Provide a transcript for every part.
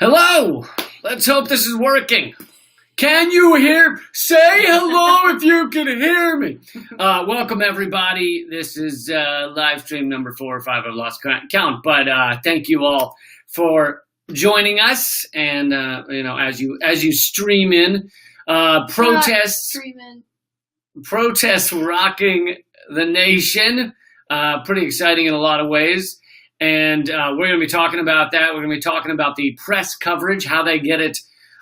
Hello! Let's hope this is working. Can you hear? Say hello if you can hear me. Welcome, everybody. This is live stream number 4 or 5. I've lost count, but thank you all for joining us. And as you stream in, protests rocking the nation. Pretty exciting in a lot of ways. And we're going to be talking about that. We're going to be talking about the press coverage, how they get it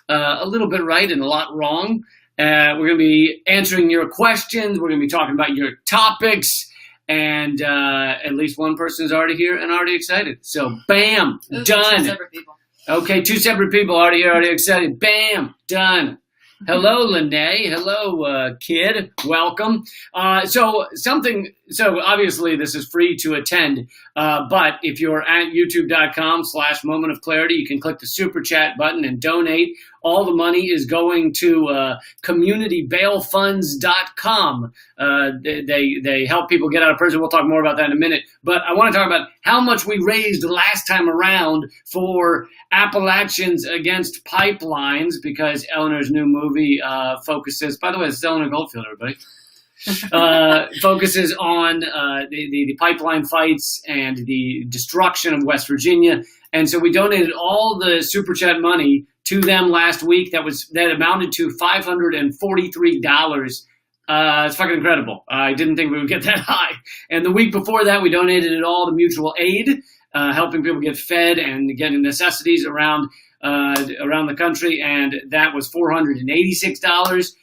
a little bit right and a lot wrong. We're going to be answering your questions. We're going to be talking about your topics. And at least one person is already here and already excited. So, bam, done. 2 separate people. Okay, 2 separate people already here, already excited. Bam, done. Hello, Lene. Hello, kid. Welcome. So obviously this is free to attend, but if you're at youtube.com/Moment of Clarity, you can click the super chat button and donate. All the money is going to communitybailfunds.com. They help people get out of prison. We'll talk more about that in a minute. But I want to talk about how much we raised last time around for Appalachians Against Pipelines, because Eleanor's new movie focuses, by the way, it's Eleanor Goldfield, everybody. Focuses on the pipeline fights and the destruction of West Virginia. And so we donated all the super chat money to them last week. That amounted to $543. It's fucking incredible. I didn't think we would get that high. And the week before that, we donated it all to mutual aid, helping people get fed and getting necessities around the country. And that was $486.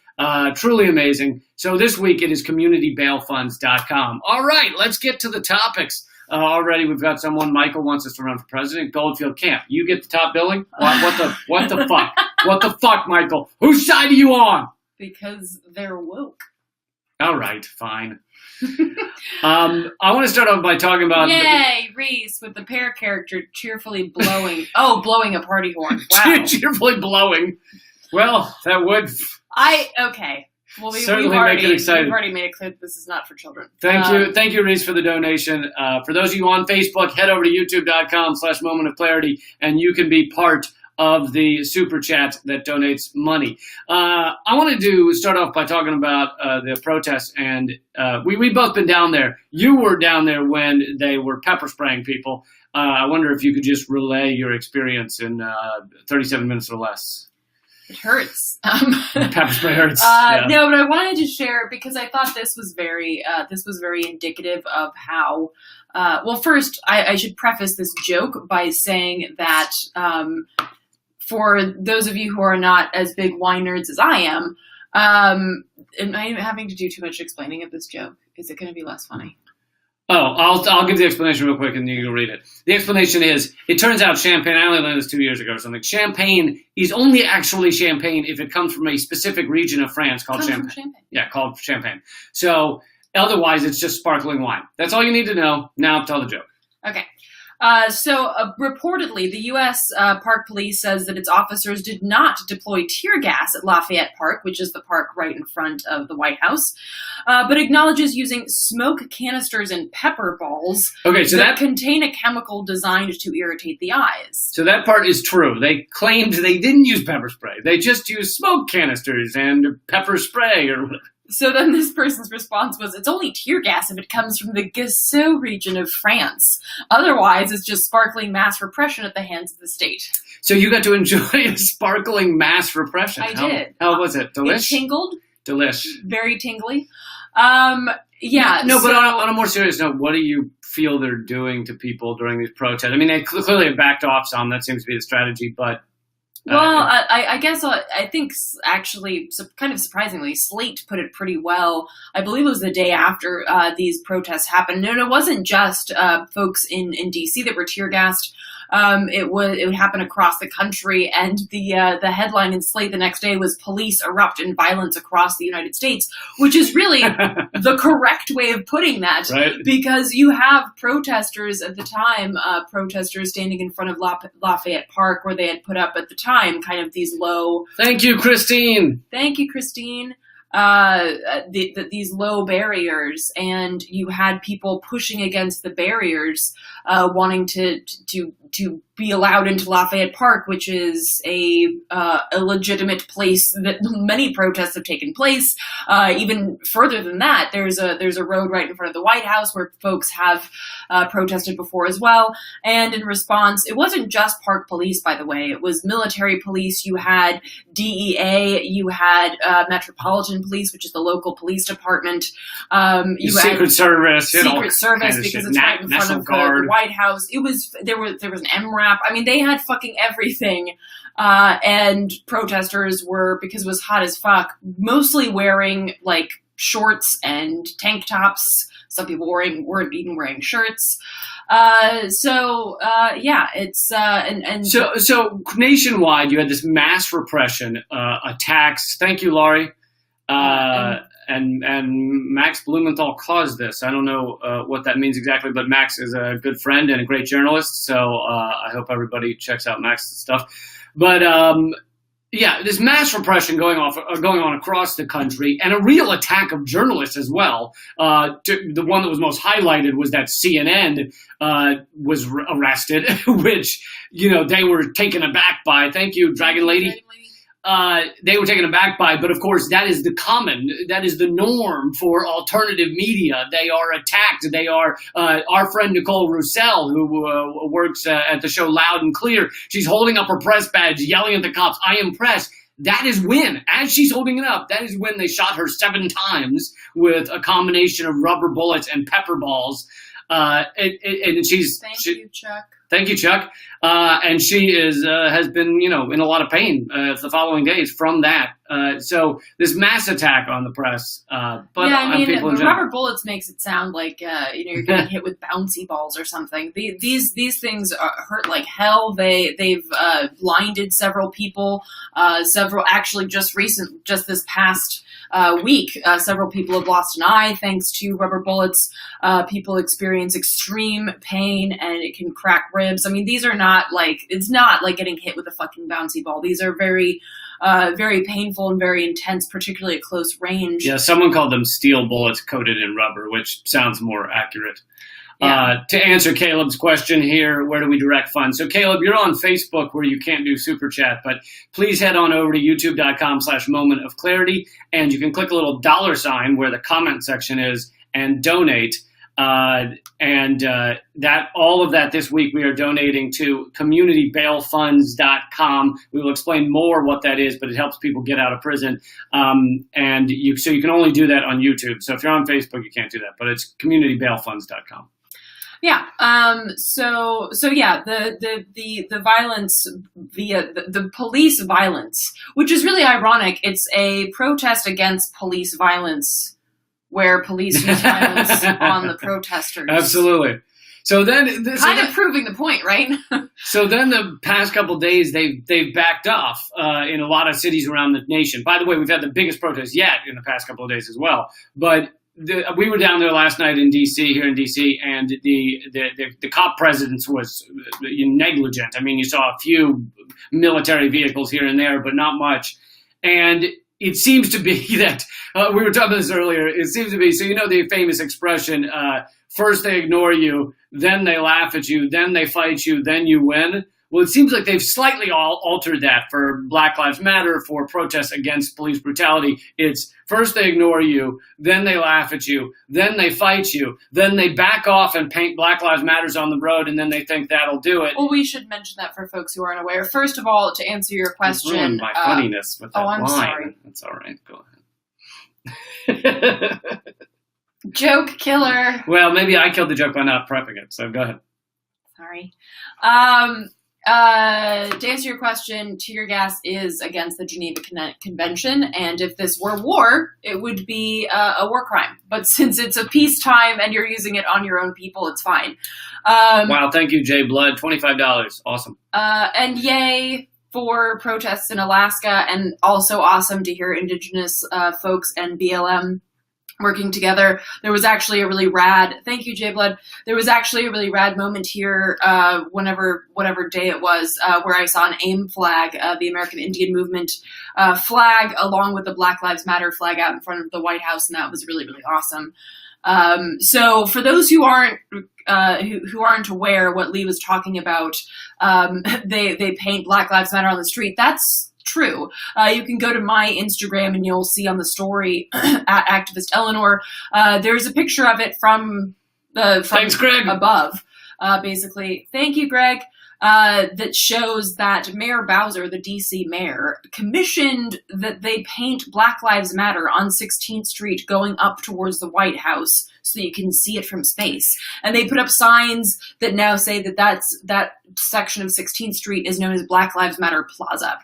Truly amazing. So this week it is communitybailfunds.com. All right, let's get to the topics. Already we've got someone. Michael wants us to run for president. Goldfield can't. You get the top billing? What the fuck? What the fuck, Michael? Whose side are you on? Because they're woke. All right, fine. I want to start off by talking about... Yay, Reese with the pear character cheerfully blowing. Blowing a party horn. Wow. Cheerfully blowing. Well, that would... Okay. Well, we've make it exciting. We've already made it clear that this is not for children. Thank you, Reese, for the donation. For those of you on Facebook, head over to youtube.com/Moment of Clarity, and you can be part of the super chat that donates money. I wanted to start off by talking about the protests, and we've both been down there. You were down there when they were pepper spraying people. I wonder if you could just relay your experience in 37 minutes or less. It hurts. Pepper spray hurts. No, but I wanted to share because I thought this was very indicative of how. Well, first, I should preface this joke by saying that for those of you who are not as big wine nerds as I am I having to do too much explaining of this joke? Is it going to be less funny? Oh, I'll give the explanation real quick and you can read it. The explanation is, it turns out champagne, I only learned this 2 years ago or something, champagne is only actually champagne if it comes from a specific region of France called Champagne. Yeah, called Champagne. So otherwise it's just sparkling wine. That's all you need to know. Now tell the joke. Okay. So reportedly, the U.S. Park Police says that its officers did not deploy tear gas at Lafayette Park, which is the park right in front of the White House, but acknowledges using smoke canisters and pepper balls that contain a chemical designed to irritate the eyes. So that part is true. They claimed they didn't use pepper spray. They just used smoke canisters and pepper spray or whatever. So then this person's response was, it's only tear gas if it comes from the Guessot region of France. Otherwise, it's just sparkling mass repression at the hands of the state. So you got to enjoy a sparkling mass repression. I did. How was it? Delish? It tingled. Delish. Very tingly. Yeah. No, but on a more serious note, what do you feel they're doing to people during these protests? I mean, they clearly have backed off some. That seems to be the strategy, but... Well, I guess I think actually, kind of surprisingly, Slate put it pretty well. I believe it was the day after these protests happened. And it wasn't just folks in D.C. that were tear gassed. It would happen across the country, and the headline in Slate the next day was "Police erupt in violence across the United States," which is really the correct way of putting that, right? Because you have protesters at the time, protesters standing in front of Lafayette Park, where they had put up at the time kind of these low. Thank you, Christine. Thank you, Christine. These low barriers, and you had people pushing against the barriers, wanting to to be allowed into Lafayette Park, which is a legitimate place that many protests have taken place. Even further than that, there's a road right in front of the White House where folks have protested before as well. And in response, it wasn't just Park Police, by the way. It was military police. You had DEA. You had Metropolitan Police, which is the local police department. You Secret had Service. Secret Service, because it's right in front of the White House. There was an MRAP. I mean, they had fucking everything. And protesters were, because it was hot as fuck, mostly wearing like shorts and tank tops. Some people weren't even wearing shirts. So nationwide, you had this mass repression, attacks. Thank you, Laurie. And Max Blumenthal caused this. I don't know what that means exactly, but Max is a good friend and a great journalist. So I hope everybody checks out Max's stuff. But this mass repression going on across the country, and a real attack of journalists as well. The one that was most highlighted was that CNN was arrested, which they were taken aback by. Thank you, Dragon Lady. They were taken aback by, but of course that is the norm for alternative media. They are attacked. They are, our friend Nicole Roussel, who works at the show Loud and Clear, she's holding up her press badge, yelling at the cops, "I am press." That is when, as she's holding it up, that is when they shot her 7 times with a combination of rubber bullets and pepper balls. And she's... Thank you, Chuck. Thank you, Chuck. And she has been, in a lot of pain the following days from that. So this mass attack on the press. People in general. Rubber bullets makes it sound like you're getting hit with bouncy balls or something. These things hurt like hell. They've blinded several people. Just this past week, several people have lost an eye thanks to rubber bullets. People experience extreme pain, and it can crack ribs. I mean, it's not like getting hit with a fucking bouncy ball. These are very, very painful and very intense, particularly at close range. Yeah, someone called them steel bullets coated in rubber, which sounds more accurate. Yeah. To answer Caleb's question here, where do we direct funds? So Caleb, you're on Facebook where you can't do Super Chat, but please head on over to youtube.com/Moment of Clarity, and you can click a little $ where the comment section is and donate. That all of that this week we are donating to communitybailfunds.com. We will explain more what that is, but it helps people get out of prison. So you can only do that on YouTube. So if you're on Facebook, you can't do that, but it's communitybailfunds.com. Yeah. The violence via the police violence, which is really ironic. It's a protest against police violence, where police use violence on the protesters. Absolutely. So then, proving the point, right? So then, the past couple of days, they've backed off in a lot of cities around the nation. By the way, we've had the biggest protest yet in the past couple of days as well. But we were down there last night in D.C., here in D.C., and the cop presence was negligent. I mean, you saw a few military vehicles here and there, but not much. And it seems to be that, we were talking about this earlier, it seems to be, so the famous expression, first they ignore you, then they laugh at you, then they fight you, then you win. Well, it seems like they've slightly altered that for Black Lives Matter, for protests against police brutality. It's first they ignore you, then they laugh at you, then they fight you, then they back off and paint Black Lives Matters on the road, and then they think that'll do it. Well, we should mention that for folks who aren't aware. First of all, to answer your question... You ruined my funniness with that line. Sorry. That's all right. Go ahead. Joke killer. Well, maybe I killed the joke by not prepping it, so go ahead. Sorry. To answer your question, tear gas is against the Geneva Convention, and if this were war, it would be a war crime. But since it's a peacetime and you're using it on your own people, it's fine. Wow, thank you, Jay Blood. $25. Awesome. And yay for protests in Alaska, and also awesome to hear Indigenous folks and BLM working together. There was actually a really rad, thank you, Jay Blood. There was actually a really rad moment here, whatever day it was, where I saw an AIM flag, the American Indian Movement flag, along with the Black Lives Matter flag out in front of the White House, and that was really, really awesome. So for those who aren't who aren't aware what Lee was talking about, they paint Black Lives Matter on the street. That's true. You can go to my Instagram and you'll see on the story at activist Eleanor. There's a picture of it from Thanks, Greg. above. Basically, thank you, Greg. That shows that Mayor Bowser, the DC mayor, commissioned that they paint Black Lives Matter on 16th Street going up towards the White House so you can see it from space. And they put up signs that now say that section of 16th Street is known as Black Lives Matter Plaza.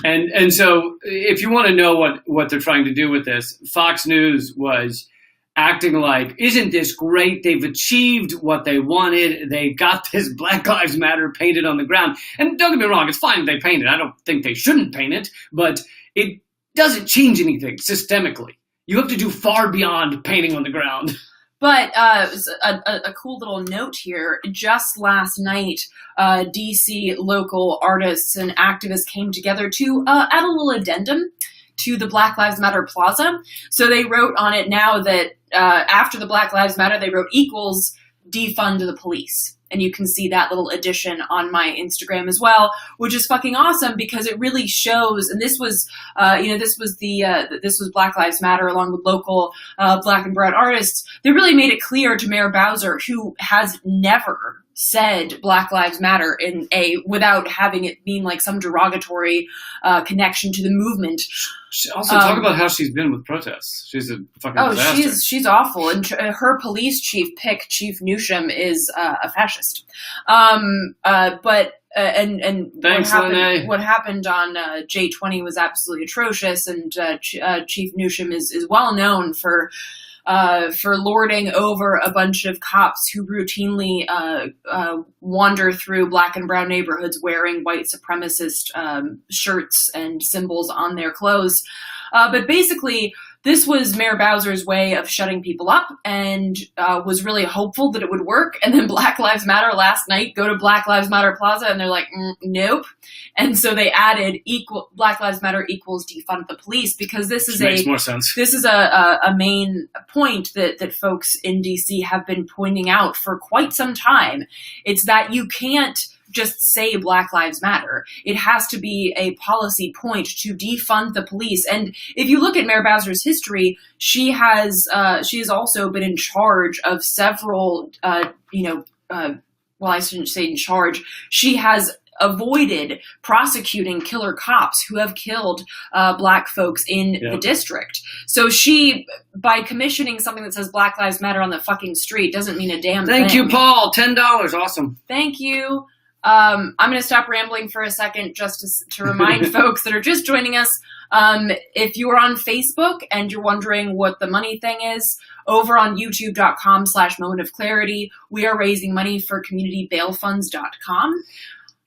And so if you want to know what they're trying to do with this, Fox News was acting like, isn't this great? They've achieved what they wanted. They got this Black Lives Matter painted on the ground. And don't get me wrong, it's fine they paint it. I don't think they shouldn't paint it, but it doesn't change anything systemically. You have to do far beyond painting on the ground. But a cool little note here, just last night, DC local artists and activists came together to add a little addendum to the Black Lives Matter Plaza. So they wrote on it now that after the Black Lives Matter, they wrote equals defund the police. And you can see that little addition on my Instagram as well, which is fucking awesome because it really shows. And this was, this was Black Lives Matter along with local Black and brown artists. They really made it clear to Mayor Bowser, who has never said Black Lives Matter without having it mean like some derogatory connection to the movement. Also, talk about how she's been with protests. She's a fucking disaster. She's awful, and her police chief pick, Chief Newsham, is a fascist. But Thanks, what happened on J20 was absolutely atrocious, and Chief Newsham is well known for lording over a bunch of cops who routinely wander through Black and brown neighborhoods wearing white supremacist shirts and symbols on their clothes. But basically, this was Mayor Bowser's way of shutting people up and was really hopeful that it would work. And then Black Lives Matter last night go to Black Lives Matter Plaza and they're like, nope. And so they added Black Lives Matter equals defund the police because this is makes more sense. This is a main point that folks in DC have been pointing out for quite some time. It's that you can't just say Black Lives Matter. It has to be a policy point to defund the police. And if you look at Mayor Bowser's history, she has also been in charge of several, well, I shouldn't say in charge. She has avoided prosecuting killer cops who have killed Black folks in the district. So she, by commissioning something that says Black Lives Matter on the fucking street, doesn't mean a damn thing. Thank you, Paul. $10. Awesome. Thank you. I'm going to stop rambling for a second just to remind folks that are just joining us. If you are on Facebook and you're wondering what the money thing is, over on youtube.com/momentofclarity, we are raising money for communitybailfunds.com.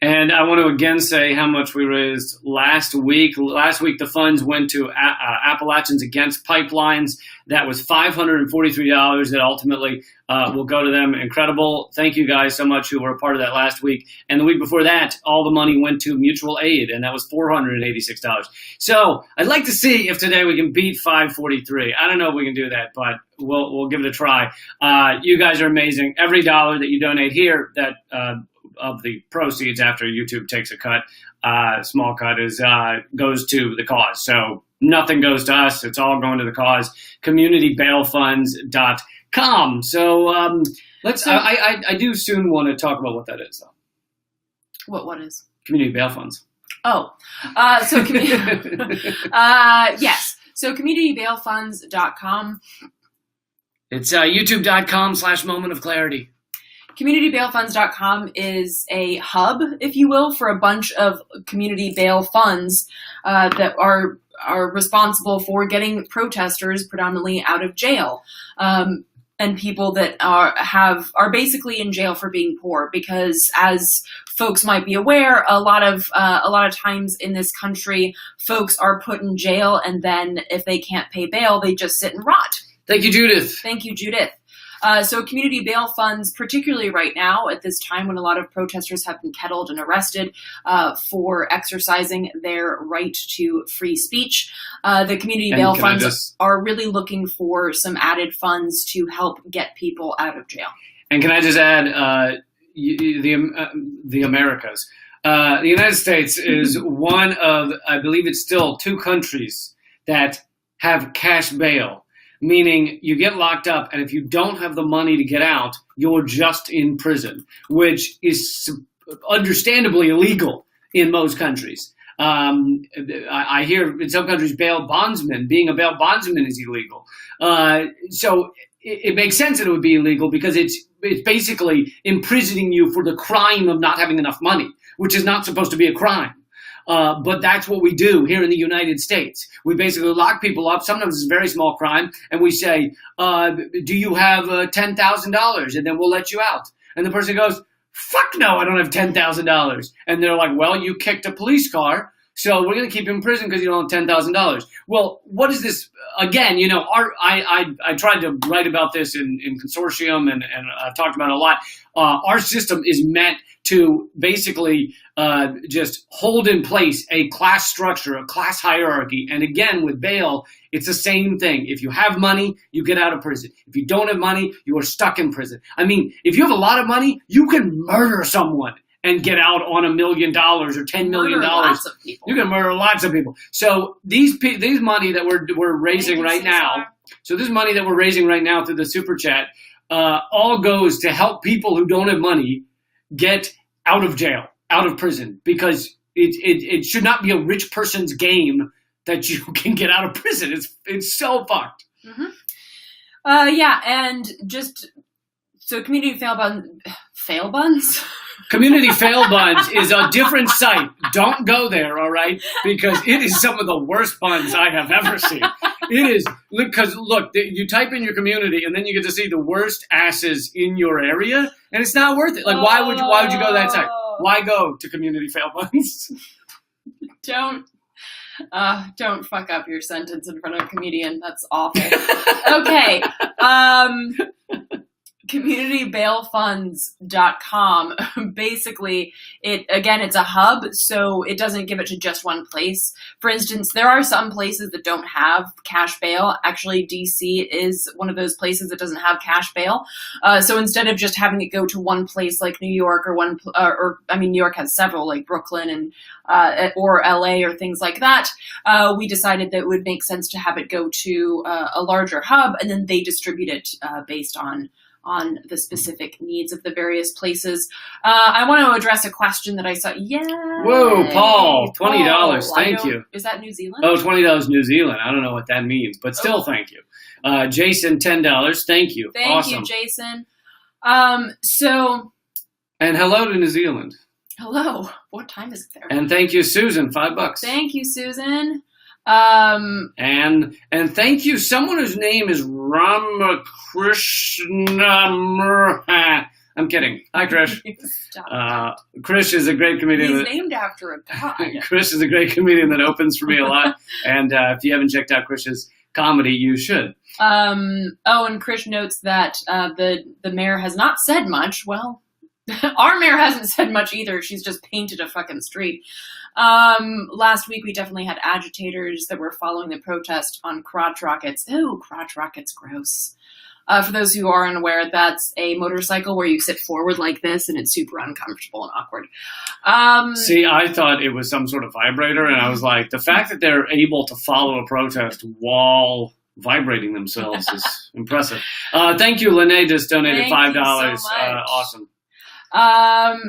And I want to again say how much we raised last week. Last week, the funds went to Appalachians Against Pipelines. That was $543 that ultimately will go to them. Incredible. Thank you guys so much who were a part of that last week. And the week before that, all the money went to mutual aid, and that was $486. So I'd like to see if today we can beat 543. I don't know if we can do that, but we'll give it a try. You guys are amazing. Every dollar that you donate here, that of the proceeds after YouTube takes a cut, small cut, goes to the cause. So nothing goes to us. It's all going to the cause. Communitybailfunds.com. So I do soon want to talk about what that is, though. What is? Community Bail Funds. Oh, yes. So communitybailfunds.com. It's youtube.com/momentofclarity. Communitybailfunds.com is a hub, if you will, for a bunch of community bail funds that are responsible for getting protesters predominantly out of jail, and people that are basically in jail for being poor. Because as folks might be aware, a lot of times in this country, folks are put in jail, and then if they can't pay bail, they just sit and rot. Thank you, Judith. Thank you, Judith. So community bail funds, particularly right now at this time when a lot of protesters have been kettled and arrested for exercising their right to free speech, the community bail funds are really looking for some added funds to help get people out of jail. And can I just add the Americas? The United States is one of, I believe it's still 2 countries that have cash bail, meaning you get locked up, and if you don't have the money to get out, you're just in prison, which is understandably illegal in most countries. I hear in some countries being a bail bondsman is illegal. So it makes sense that it would be illegal because it's basically imprisoning you for the crime of not having enough money, which is not supposed to be a crime. But that's what we do here in the United States. We basically lock people up. Sometimes it's a very small crime. And we say, do you have $10,000? And then we'll let you out. And the person goes, fuck no, I don't have $10,000. And they're like, well, you kicked a police car, so we're going to keep you in prison because you don't have $10,000. Well, what is this? Again, I tried to write about this in Consortium, and I've talked about it a lot. Our system is meant to basically just hold in place a class structure, a class hierarchy. And again, with bail, it's the same thing. If you have money, you get out of prison. If you don't have money, you are stuck in prison. I mean, if you have a lot of money, you can murder someone and get out on $1 million or $10 million. Lots of people. You can murder lots of people. So these money that we're raising right now. So this money that we're raising right now through the super chat all goes to help people who don't have money get out of jail, out of prison, because it should not be a rich person's game that you can get out of prison. It's so fucked. Mm-hmm. Yeah, and just so community fail buns. Community Fail Buns is a different site. Don't go there, all right? Because it is some of the worst buns I have ever seen. It is, because look, you type in your community and then you get to see the worst asses in your area, and it's not worth it. Like, why would you go to that site? Why go to Community Fail Buns? Don't fuck up your sentence in front of a comedian. That's awful. Okay. Communitybailfunds.com. Basically, it's a hub, so it doesn't give it to just one place. For instance, there are some places that don't have cash bail. Actually, DC is one of those places that doesn't have cash bail. So instead of just having it go to one place like New York New York has several like Brooklyn and or LA or things like that, we decided that it would make sense to have it go to a larger hub, and then they distribute it based on the specific needs of the various places. I want to address a question that I saw. Yeah. Whoa, Paul, $20. Thank you. Is that New Zealand? Oh, $20 New Zealand. I don't know what that means, but still, thank you. Jason, $10. Thank you. Thank you, Jason. And hello to New Zealand. Hello. What time is it there? And thank you, Susan, $5. Thank you, Susan. And thank you, someone whose name is Ramakrishna. I'm kidding. Hi, Krish. Krish is a great comedian. He's named after a god. Krish is a great comedian that opens for me a lot. And if you haven't checked out Krish's comedy, you should. And Krish notes that the mayor has not said much. Well, our mayor hasn't said much either. She's just painted a fucking street. Last week we definitely had agitators that were following the protest on crotch rockets. Ooh, crotch rockets, gross. For those who are unaware, that's a motorcycle where you sit forward like this and it's super uncomfortable and awkward. See, I thought it was some sort of vibrator, and I was like, the fact that they're able to follow a protest while vibrating themselves is impressive. Thank you, Lene just donated $5. You so much. Awesome.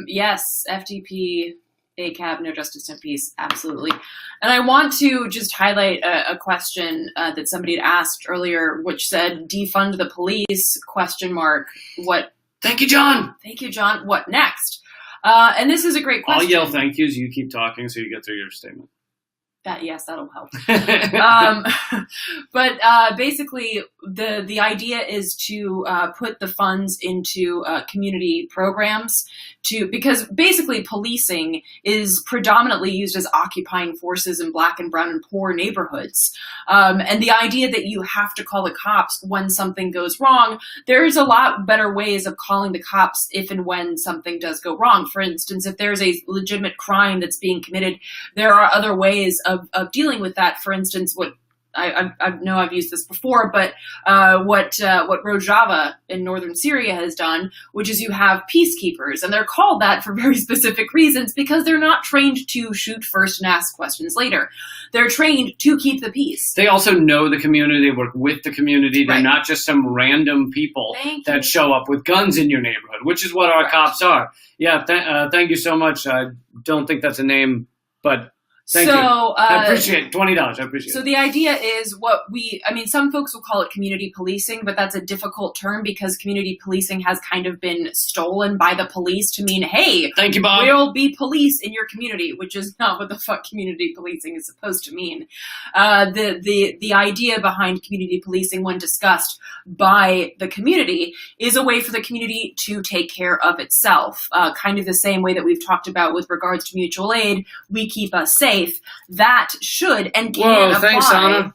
Yes, FTP, ACAB, no justice, no peace, absolutely. And I want to just highlight a question that somebody had asked earlier, which said, defund the police, ? What? Thank you, John. Thank you, John. What next? And this is a great question. I'll yell thank yous. You keep talking so you get through your statement. That'll help. But basically, the idea is to put the funds into community programs because basically policing is predominantly used as occupying forces in Black and brown and poor neighborhoods. And the idea that you have to call the cops when something goes wrong, there's a lot better ways of calling the cops if and when something does go wrong. For instance, if there's a legitimate crime that's being committed, there are other ways of dealing with that. For instance, what I know I've used this before, but what Rojava in northern Syria has done, which is you have peacekeepers, and they're called that for very specific reasons because they're not trained to shoot first and ask questions later. They're trained to keep the peace. They also know the community, they work with the community. They're not just some random people that show up with guns in your neighborhood, which is what our cops are. Yeah, thank you so much. I don't think that's a name, but... Thank you. I appreciate it. $20. I appreciate it. So the idea is some folks will call it community policing, but that's a difficult term because community policing has kind of been stolen by the police to mean, hey, thank you, Bob. We'll be police in your community, which is not what the fuck community policing is supposed to mean. The idea behind community policing when discussed by the community is a way for the community to take care of itself, kind of the same way that we've talked about with regards to mutual aid. We keep us safe. That should and can apply. Thanks, Anna.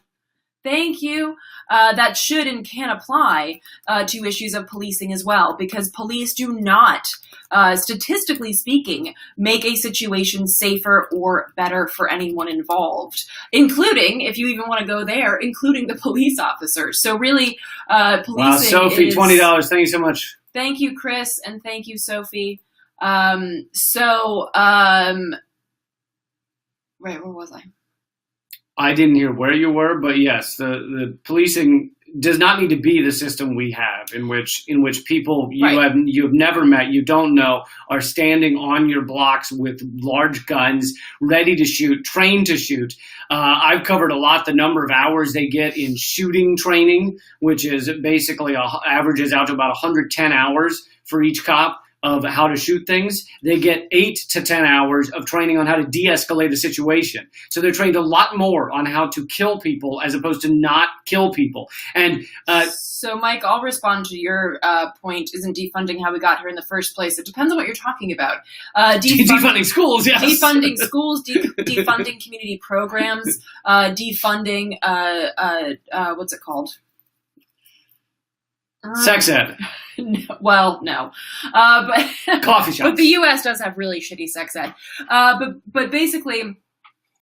Thank you. That should and can apply to issues of policing as well, because police do not, statistically speaking, make a situation safer or better for anyone involved, including, if you even want to go there, including the police officers. So really, policing Wow, Sophie, $20. Thank you so much. Thank you, Chris, and thank you, Sophie. Right, where was I? I didn't hear where you were, but yes, the policing does not need to be the system we have, in which people you have never met, you don't know, are standing on your blocks with large guns, ready to shoot, trained to shoot. I've covered a lot the number of hours they get in shooting training, which is basically averages out to about 110 hours for each cop of how to shoot things. They get 8 to 10 hours of training on how to de-escalate a situation. So they're trained a lot more on how to kill people as opposed to not kill people. And so, Mike, I'll respond to your point. Isn't defunding how we got here in the first place? It depends on what you're talking about. Defunding schools, yes. Defunding schools, defunding community programs, defunding, what's it called? Sex ed. Well, no. But coffee shops. But the U.S. does have really shitty sex ed. But basically,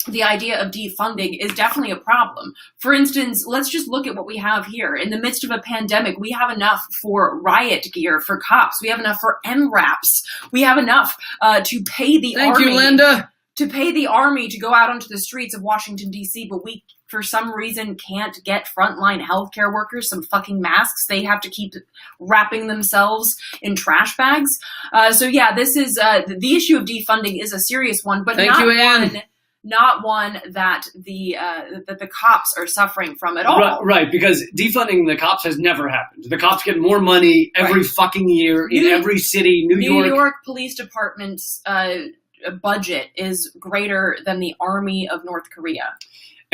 the idea of defunding is definitely a problem. For instance, let's just look at what we have here. In the midst of a pandemic, we have enough for riot gear for cops. We have enough for MRAPs. We have enough to pay the army. Thank you, Linda. To pay the army to go out onto the streets of Washington, D.C., but we, for some reason, can't get frontline healthcare workers some fucking masks. They have to keep wrapping themselves in trash bags. So yeah, this is the issue of defunding is a serious one, but not one that the cops are suffering from at all. Right, because defunding the cops has never happened. The cops get more money every fucking year in every city. New York Police Department's budget is greater than the Army of North Korea.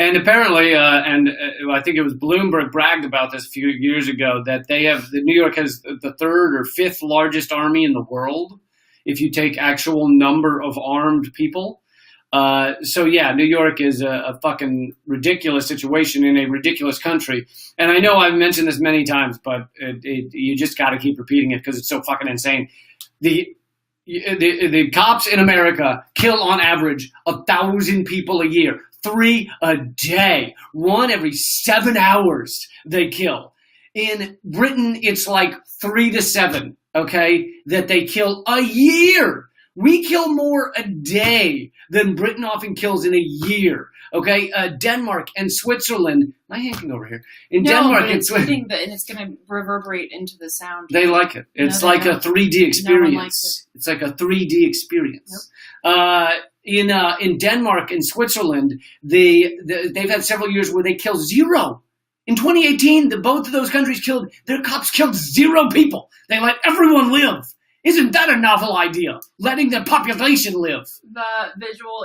And apparently, I think it was Bloomberg bragged about this a few years ago, that New York has the 3rd or 5th largest army in the world, if you take actual number of armed people. So yeah, New York is a fucking ridiculous situation in a ridiculous country. And I know I've mentioned this many times, but you just got to keep repeating it because it's so fucking insane. The cops in America kill on average 1,000 people a year. 3 a day. 1 every 7 hours they kill. In Britain, it's like 3 to 7, okay, that they kill a year. We kill more a day than Britain often kills in a year. Okay, Denmark and Switzerland. My hand can go over here. Denmark and Switzerland, and it's going to reverberate into the sound. They like it. It's like a 3D experience. It's like a 3D experience. Nope. In Denmark and Switzerland, they've had several years where they kill 0. In 2018, both of those countries their cops killed 0 people. They let everyone live. Isn't that a novel idea? Letting the population live. The visual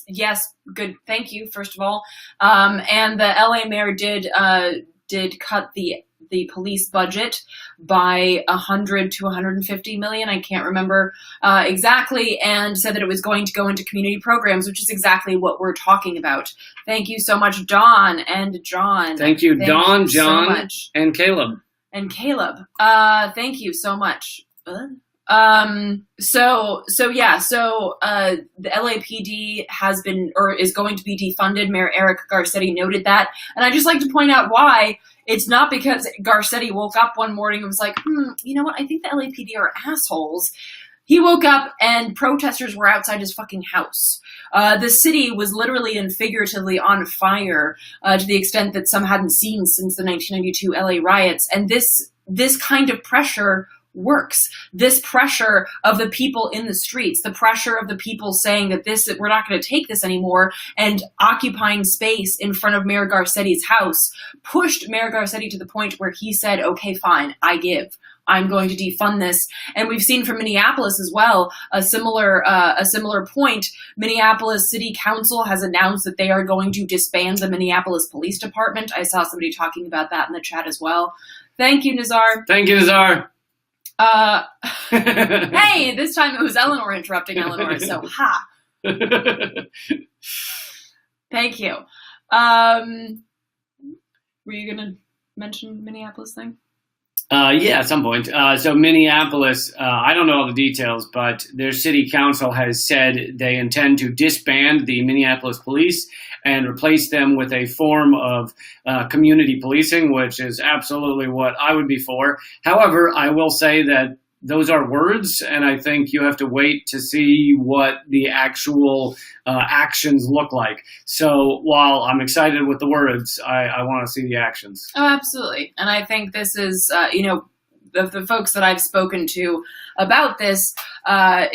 yes, good. Thank you, first of all. And the LA mayor did cut the police budget by 100 to 150 million. I can't remember exactly, and said that it was going to go into community programs, which is exactly what we're talking about. Thank you so much, Dawn and John. Thank you, Dawn, John, so much. and Caleb. And Caleb. Thank you so much. The LAPD has been, or is going to be defunded. Mayor Eric Garcetti noted that. And I just like to point out why. It's not because Garcetti woke up one morning and was like, you know what? I think the LAPD are assholes. He woke up and protesters were outside his fucking house. The city was literally and figuratively on fire to the extent that some hadn't seen since the 1992 LA riots. And this kind of pressure works. This pressure of the people in the streets, the pressure of the people saying that we're not going to take this anymore, and occupying space in front of Mayor Garcetti's house pushed Mayor Garcetti to the point where he said, okay, fine, I give. I'm going to defund this. And we've seen from Minneapolis as well a similar point. Minneapolis City Council has announced that they are going to disband the Minneapolis Police Department. I saw somebody talking about that in the chat as well. Thank you, Nazar. Thank you, Nazar. Hey, this time it was Eleanor interrupting Eleanor, so ha. Thank you. Were you going to mention the Minneapolis thing? Yeah, at some point. So Minneapolis, I don't know all the details, but their city council has said they intend to disband the Minneapolis police and replace them with a form of community policing, which is absolutely what I would be for. However, I will say that those are words, and I think you have to wait to see what the actual actions look like. So while I'm excited with the words, I want to see the actions. Oh, absolutely. And I think this is, the folks that I've spoken to about this have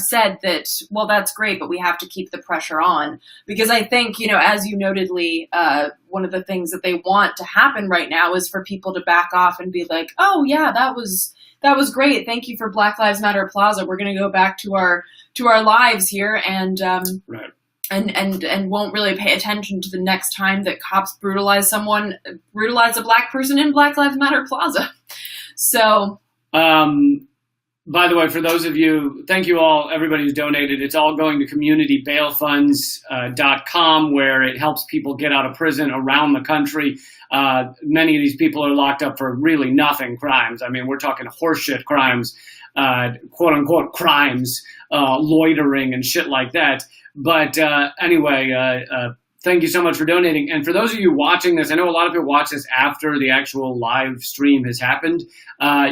said that, well, that's great, but we have to keep the pressure on. Because I think, as you noted, Lee, one of the things that they want to happen right now is for people to back off and be like, oh, yeah, that was great. Thank you for Black Lives Matter Plaza. We're going to go back to our lives here and right. And won't really pay attention to the next time that cops brutalize a black person in Black Lives Matter Plaza. So, by the way, for those of you, thank you all, everybody who's donated. It's all going to communitybailfunds.com, where it helps people get out of prison around the country. Many of these people are locked up for really nothing crimes. I mean, we're talking horseshit crimes, quote unquote crimes, loitering and shit like that. But anyway, thank you so much for donating. And for those of you watching this, I know a lot of people watch this after the actual live stream has happened.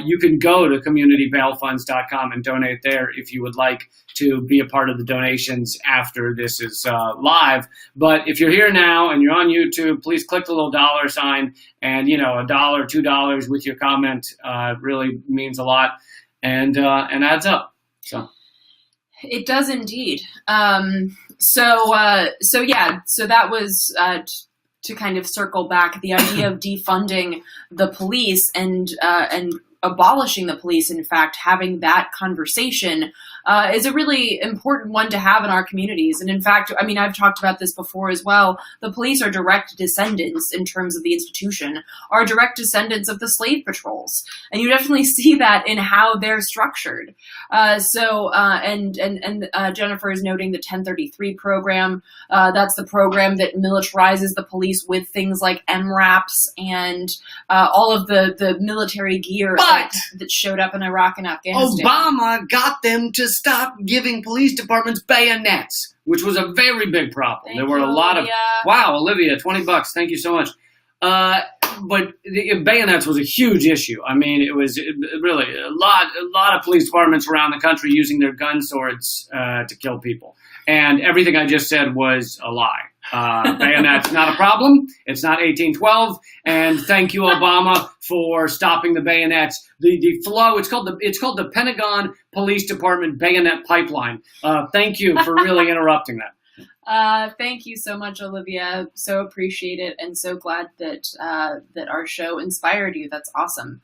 You can go to communitybailfunds.com and donate there if you would like to be a part of the donations after this is live. But if you're here now and you're on YouTube, please click the little dollar sign, and $1, $2 with your comment really means a lot and adds up. So. It does indeed. So that was to kind of circle back the idea of defunding the police and abolishing the police. In fact, having that conversation is a really important one to have in our communities. And in fact, I mean, I've talked about this before as well. The police are direct descendants in terms of the institution, are direct descendants of the slave patrols. And you definitely see that in how they're structured. Jennifer is noting the 1033 program. That's the program that militarizes the police with things like MRAPs and all of the military gear that showed up in Iraq and Afghanistan. Obama got them to stop giving police departments bayonets, which was a very big problem. There were a lot of, wow, Olivia, $20. Thank you so much. But the bayonets was a huge issue. I mean, it was really a lot of police departments around the country using their gun swords to kill people. And everything I just said was a lie. Bayonets not a problem. It's not 1812. And thank you, Obama, for stopping the bayonets. The flow. It's called the Pentagon Police Department bayonet pipeline. Thank you for really interrupting that. Thank you so much, Olivia. So appreciate it, and so glad that that our show inspired you. That's awesome.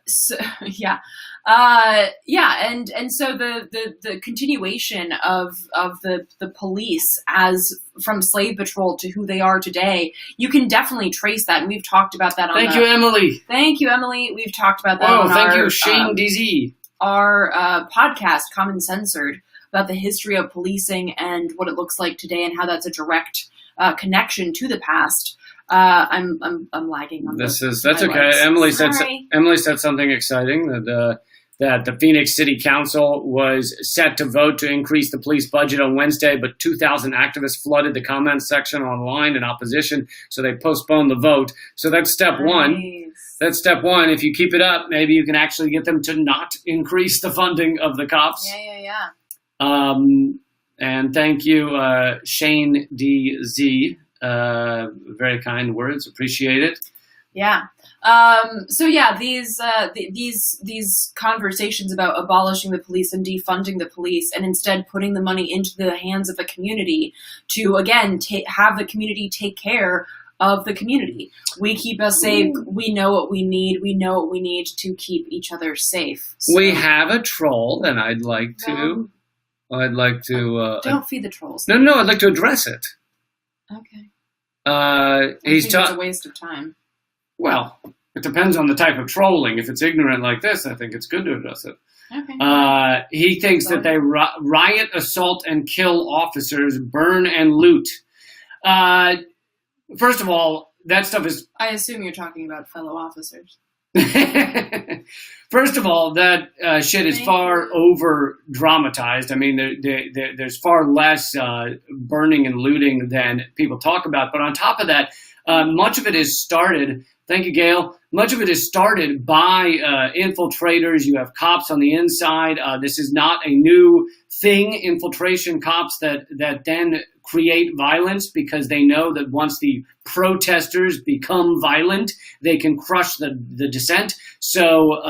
So yeah, and so the continuation of the police as from slave patrol to who they are today, you can definitely trace that, and we've talked about that. Thank you, Emily. Thank you, Emily. We've talked about that. Oh, thank you, Shane DZ. Our podcast, Common Censored, about the history of policing and what it looks like today, and how that's a direct connection to the past. I'm lagging on this. That's okay. Legs. Emily said something exciting that the Phoenix City Council was set to vote to increase the police budget on Wednesday, but 2,000 activists flooded the comments section online in opposition, so they postponed the vote. So that's step one. That's step one. If you keep it up, maybe you can actually get them to not increase the funding of the cops. Yeah. And thank you, Shane DZ. Very kind words. Appreciate it. Yeah. So yeah, these conversations about abolishing the police and defunding the police, and instead putting the money into the hands of the community to again have the community take care of the community. We keep us safe. We know what we need. We know what we need to keep each other safe. So, we have a troll, and I'd like to. Don't feed the trolls. No. I'd like to address it. Okay. It's a waste of time. Well, it depends on the type of trolling. If it's ignorant like this, I think it's good to address it. Okay. He thinks that they riot, assault, and kill officers, burn, and loot. First of all, that stuff is... I assume you're talking about fellow officers. First of all, that shit is far over dramatized. I mean, there's far less burning and looting than people talk about. But on top of that, much of it is started. Thank you, Gail. Much of it is started by infiltrators. You have cops on the inside. This is not a new thing. Infiltration cops that then create violence because they know that once the protesters become violent, they can crush the dissent. So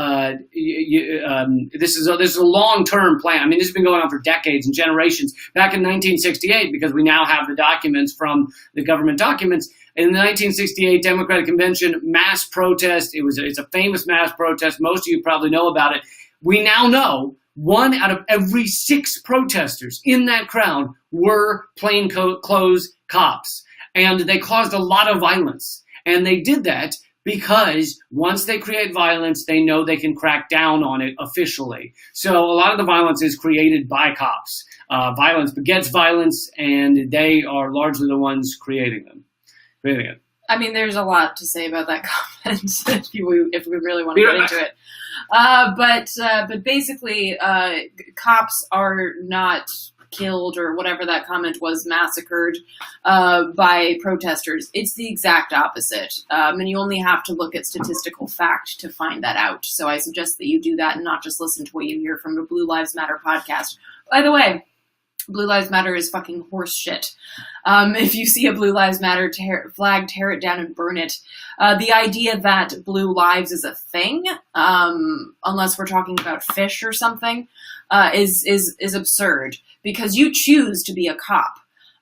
this is a long-term plan. I mean, this has been going on for decades and generations. Back in 1968, because we now have the documents from the government documents, in the 1968 Democratic Convention, mass protest. It's a famous mass protest. Most of you probably know about it. We now know 1 out of every 6 protesters in that crowd were plainclothes cops. And they caused a lot of violence. And they did that because once they create violence, they know they can crack down on it officially. So a lot of the violence is created by cops. Violence begets violence, and they are largely the ones creating it. I mean, there's a lot to say about that comment if we really want to get into it. But basically, cops are not killed, or whatever that comment was, massacred by protesters. It's the exact opposite. And you only have to look at statistical fact to find that out. So I suggest that you do that and not just listen to what you hear from the Blue Lives Matter podcast. By the way, Blue Lives Matter is fucking horse shit. If you see a Blue Lives Matter flag, tear it down and burn it. The idea that blue lives is a thing, unless we're talking about fish or something, is absurd, because you choose to be a cop.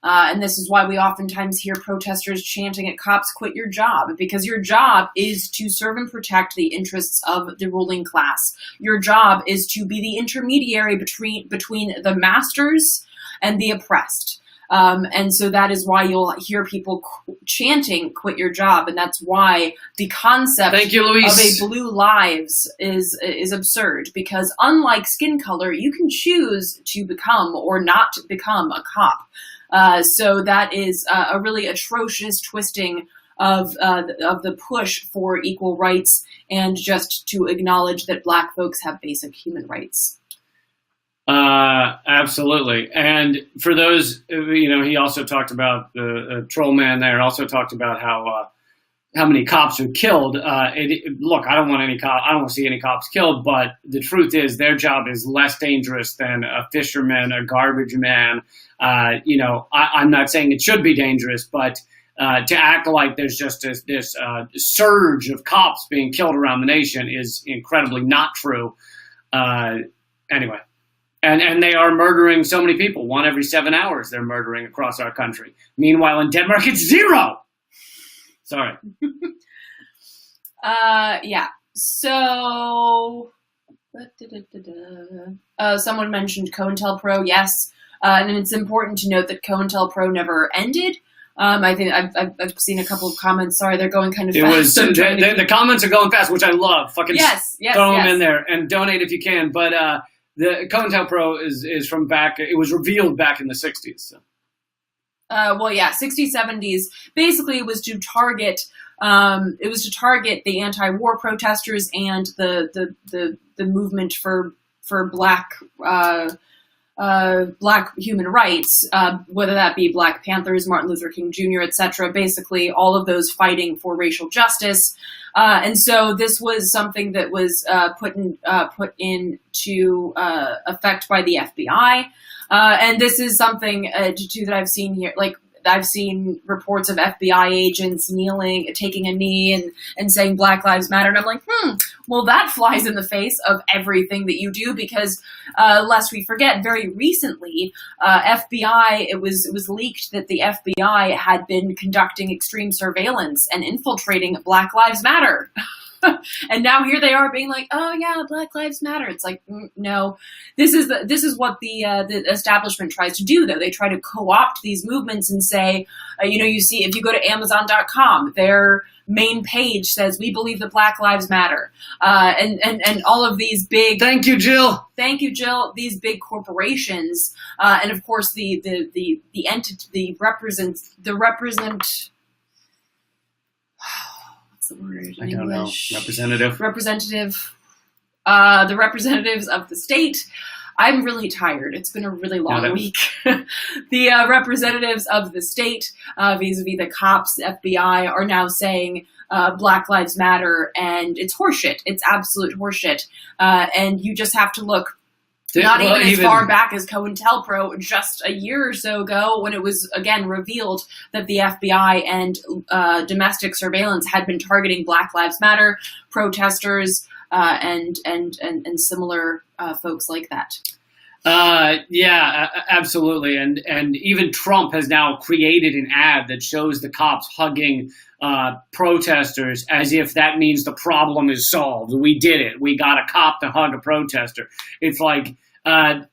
And this is why we oftentimes hear protesters chanting at cops, quit your job, because your job is to serve and protect the interests of the ruling class. Your job is to be the intermediary between the masters and the oppressed. And so that is why you'll hear people chanting, quit your job. And that's why the concept of a blue lives is absurd, because unlike skin color, you can choose to become or not become a cop. So that is a really atrocious twisting of the push for equal rights, and just to acknowledge that Black folks have basic human rights. Absolutely. And for those, he also talked about the troll man there, also talked about how many cops are killed. Look, I don't want to see any cops killed, but the truth is their job is less dangerous than a fisherman, a garbage man. I'm not saying it should be dangerous, but to act like there's just this surge of cops being killed around the nation is incredibly not true. Anyway. And they are murdering so many people. 1 every 7 hours they're murdering across our country. Meanwhile, in Denmark, it's 0. Sorry. Yeah. So, someone mentioned Cointelpro. Yes. And it's important to note that Cointelpro never ended. I think I've seen a couple of comments. Sorry, they're going kind of fast. The comments are going fast, which I love. Fucking throw them in there and donate if you can. But the Cointelpro is from back. It was revealed back in the 60s. So. 60s, 70s. Basically, it was to target. It was to target the anti-war protesters and the movement for black human rights, whether that be Black Panthers, Martin Luther King Jr., etc. Basically, all of those fighting for racial justice. And so this was something that was put into effect by the FBI. And this is something that I've seen here, like I've seen reports of FBI agents kneeling, taking a knee and saying Black Lives Matter. And I'm like, well, that flies in the face of everything that you do because lest we forget, very recently, it was leaked that the FBI had been conducting extreme surveillance and infiltrating Black Lives Matter. And now here they are being like, oh yeah, Black Lives Matter. It's like, no, this is what the establishment tries to do, though. They try to co-opt these movements and say, you see, if you go to Amazon.com, their main page says, we believe that Black Lives Matter. And all of these big... Thank you, Jill. These big corporations. And of course, the entity, the word in I don't English? know. Representative. The representatives of the state. I'm really tired. It's been a really long week. The representatives of the state, vis-a-vis the cops, the FBI, are now saying Black Lives Matter, and it's horseshit. It's absolute horseshit. And you just have to look not even as far back as Cointelpro, just a year or so ago, when it was again revealed that the FBI and domestic surveillance had been targeting Black Lives Matter protesters and similar folks like that. Absolutely. And even Trump has now created an ad that shows the cops hugging protesters as if that means the problem is solved. We did it. We got a cop to hug a protester. It's like, no,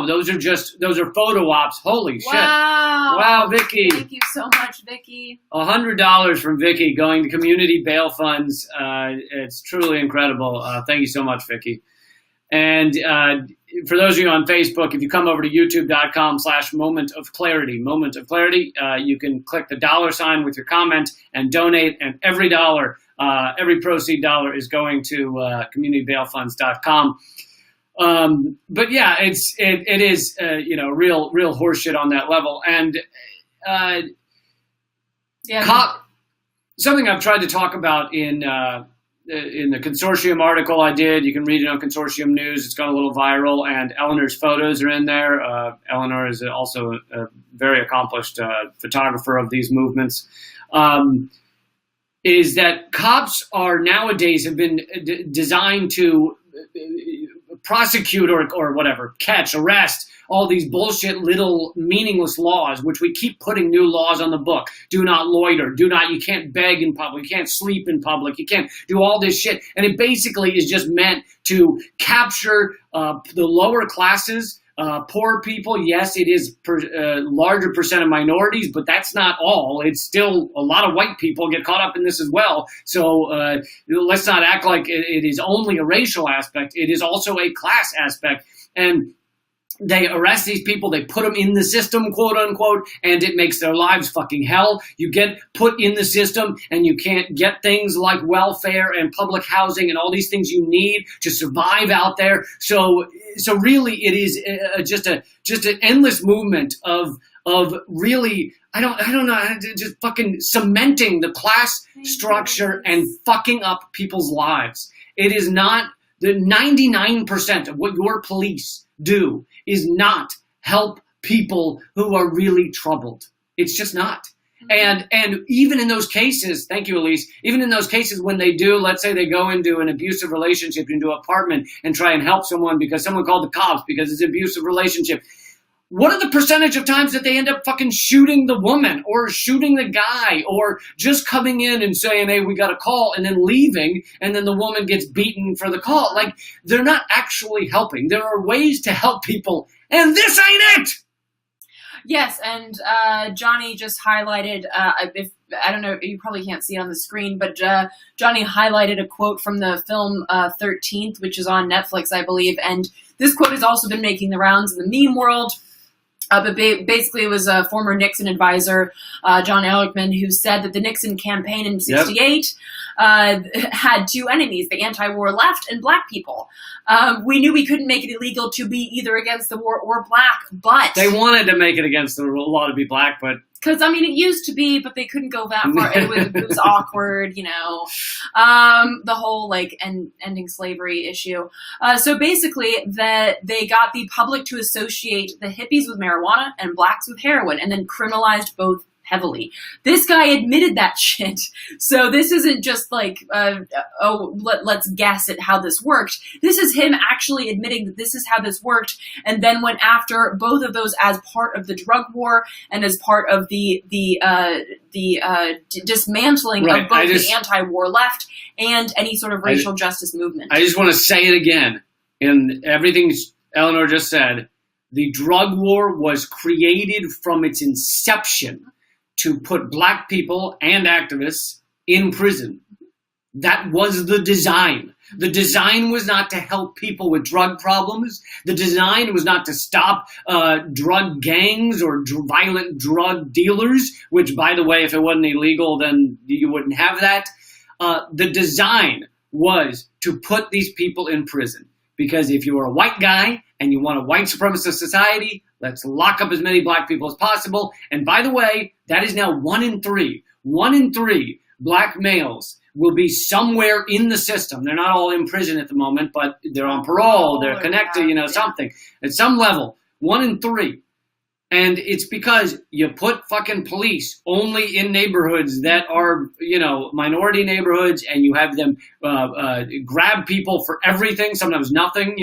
those are photo ops. Holy shit. Wow, Vicky. Thank you so much, Vicky. $100 from Vicky going to community bail funds. It's truly incredible. Thank you so much, Vicky. And for those of you on Facebook, if you come over to youtube.com/Moment of Clarity, you can click the $sign with your comment and donate. And every dollar, every proceed dollar is going to communitybailfunds.com. But yeah, it is real horseshit on that level. And something I've tried to talk about in the consortium article I did. You can read it on Consortium News. It's gone a little viral, and Eleanor's photos are in there. Eleanor is also a very accomplished photographer of these movements. Is that cops are nowadays have been designed to prosecute or whatever, catch, arrest, all these bullshit little meaningless laws, which we keep putting new laws on the book. Do not loiter. You can't beg in public. You can't sleep in public. You can't do all this shit. And it basically is just meant to capture the lower classes, poor people. Yes, it is larger percent of minorities, but that's not all. It's still a lot of white people get caught up in this as well. So let's not act like it is only a racial aspect. It is also a class aspect. And they arrest these people, they put them in the system, quote unquote, and it makes their lives fucking hell. You get put in the system and you can't get things like welfare and public housing and all these things you need to survive out there. So really it is just an endless movement of really, I don't know, just fucking cementing the class structure and fucking up people's lives. It is not the 99% of what your police do is not help people who are really troubled. It's just not. And even in those cases, thank you, Elise, even in those cases when they do, let's say they go into an abusive relationship, into an apartment and try and help someone because someone called the cops because it's an abusive relationship. What are the percentage of times that they end up fucking shooting the woman or shooting the guy or just coming in and saying, hey, we got a call, and then leaving, and then the woman gets beaten for the call? Like, they're not actually helping. There are ways to help people, and this ain't it! Yes, and Johnny just highlighted, if I don't know, you probably can't see it on the screen, but Johnny highlighted a quote from the film 13th, which is on Netflix, I believe, and this quote has also been making the rounds in the meme world. But basically, it was a former Nixon advisor, John Ehrlichman, who said that the Nixon campaign in '68 had two enemies: the anti-war left and black people. We knew we couldn't make it illegal to be either against the war or black, but they wanted to make it against the law to be black, but because I mean, it used to be, but they couldn't go that far. It was awkward, you know. The whole like ending slavery issue. So basically, that they got the public to associate the hippies with marijuana and blacks with heroin, and then criminalized both heavily. This guy admitted that shit. So this isn't just like, let's guess at how this worked. This is him actually admitting that this is how this worked, and then went after both of those as part of the drug war and as part of the dismantling of both the anti-war left and any sort of racial justice movement. I just want to say it again. In everything Eleanor just said, the drug war was created from its inception to put black people and activists in prison. That was the design. The design was not to help people with drug problems. The design was not to stop drug gangs or violent drug dealers, which, by the way, if it wasn't illegal, then you wouldn't have that. The design was to put these people in prison. Because if you're a white guy and you want a white supremacist society, let's lock up as many black people as possible. And by the way, that is now 1 in 3. 1 in 3 black males will be somewhere in the system. They're not all in prison at the moment, but they're on parole, they're connected, something. At some level, 1 in 3. And it's because you put fucking police only in neighborhoods that are, minority neighborhoods, and you have them grab people for everything, sometimes nothing,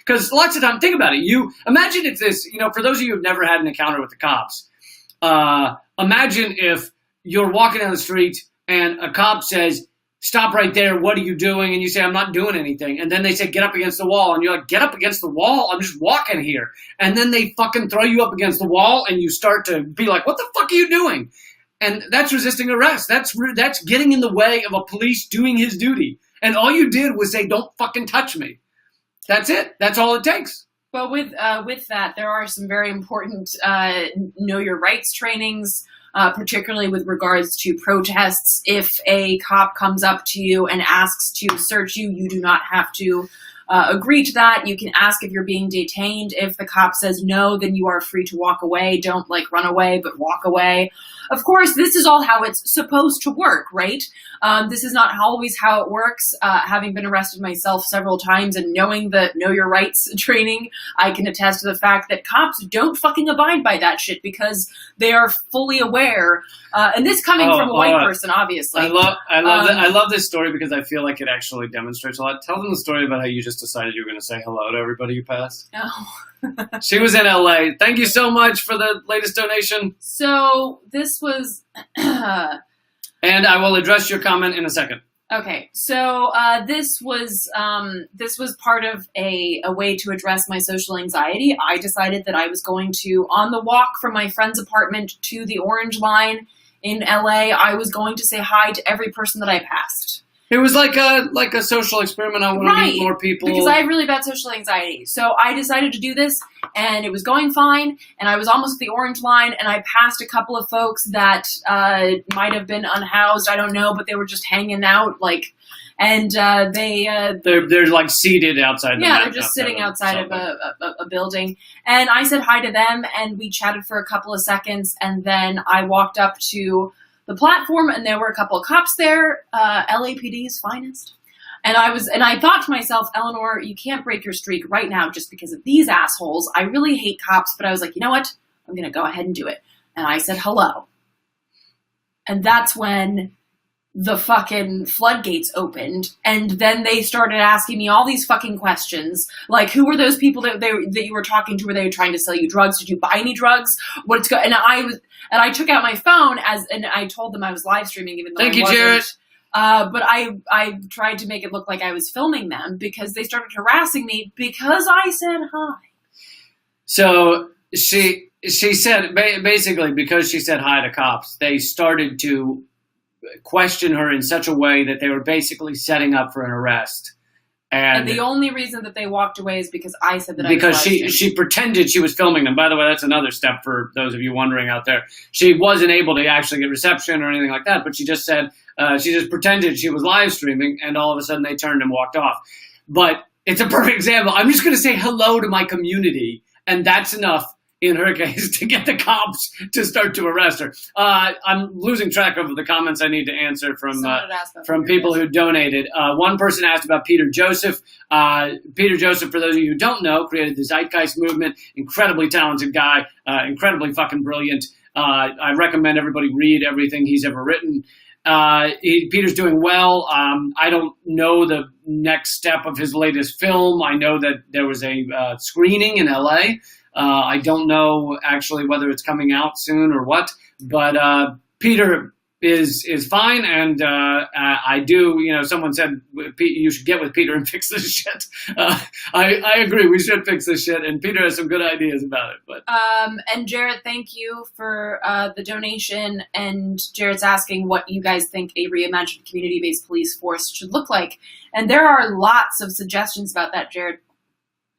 Because lots of times, think about it. You imagine it's this, for those of you who have never had an encounter with the cops, imagine if you're walking down the street and a cop says, stop right there, what are you doing? And you say, I'm not doing anything. And then they say, get up against the wall. And you're like, get up against the wall? I'm just walking here. And then they fucking throw you up against the wall and you start to be like, what the fuck are you doing? And that's resisting arrest. That's getting in the way of a police doing his duty. And all you did was say, don't fucking touch me. That's it. That's all it takes. Well, with that, there are some very important know your rights trainings, particularly with regards to protests. If a cop comes up to you and asks to search you, you do not have to agree to that. You can ask if you're being detained. If the cop says no, then you are free to walk away. Don't run away, but walk away. Of course, this is all how it's supposed to work, right? This is not always how it works. Having been arrested myself several times and knowing the Know Your Rights training, I can attest to the fact that cops don't fucking abide by that shit because they are fully aware. And this coming from a white person, obviously. I love this story because I feel like it actually demonstrates a lot. Tell them the story about how you just decided you were going to say hello to everybody you passed. Oh. She was in LA. Thank you so much for the latest donation. So this was... And I will address your comment in a second. Okay, so this was part of a way to address my social anxiety. I decided that I was going to, on the walk from my friend's apartment to the Orange Line in LA, I was going to say hi to every person that I passed. It was like a social experiment. I want to meet more people. Because I have really bad social anxiety. So I decided to do this, and it was going fine, and I was almost at the Orange Line, and I passed a couple of folks that might have been unhoused, I don't know, but they were just hanging out, and they're like seated outside. Yeah, they're just sitting outside of a building, and I said hi to them, and we chatted for a couple of seconds, and then I walked up to the platform, and there were a couple of cops there, LAPD's finest. And I thought to myself, Eleanor, you can't break your streak right now just because of these assholes. I really hate cops, but I was like, you know what? I'm going to go ahead and do it. And I said hello. And that's when the fucking floodgates opened, and then they started asking me all these fucking questions, like, who were those people that you were talking to? Were they trying to sell you drugs? Did you buy any drugs? And I took out my phone and I told them I was live streaming, even though Thank I you, wasn't. Jarrett. But I tried to make it look like I was filming them because they started harassing me because I said hi. So she said, basically, because she said hi to cops, they started to question her in such a way that they were basically setting up for an arrest. And the only reason that they walked away is because I said that because I was she pretended she was filming them. By the way, that's another step for those of you wondering out there. She wasn't able to actually get reception or anything like that, but she just said, she just pretended she was live streaming, and all of a sudden they turned and walked off. But it's a perfect example. I'm just going to say hello to my community, and that's enough in her case to get the cops to start to arrest her. I'm losing track of the comments I need to answer from people who donated. One person asked about Peter Joseph. Peter Joseph, for those of you who don't know, created the Zeitgeist movement. Incredibly talented guy, incredibly fucking brilliant. I recommend everybody read everything he's ever written. Peter's doing well. I don't know the next step of his latest film. I know that there was a screening in LA. I don't know actually whether it's coming out soon or what, but Peter is fine, and I do. Someone said you should get with Peter and fix this shit. I agree. We should fix this shit, and Peter has some good ideas about it. But and Jarrett, thank you for the donation. And Jarrett's asking what you guys think a reimagined community-based police force should look like, and there are lots of suggestions about that, Jarrett.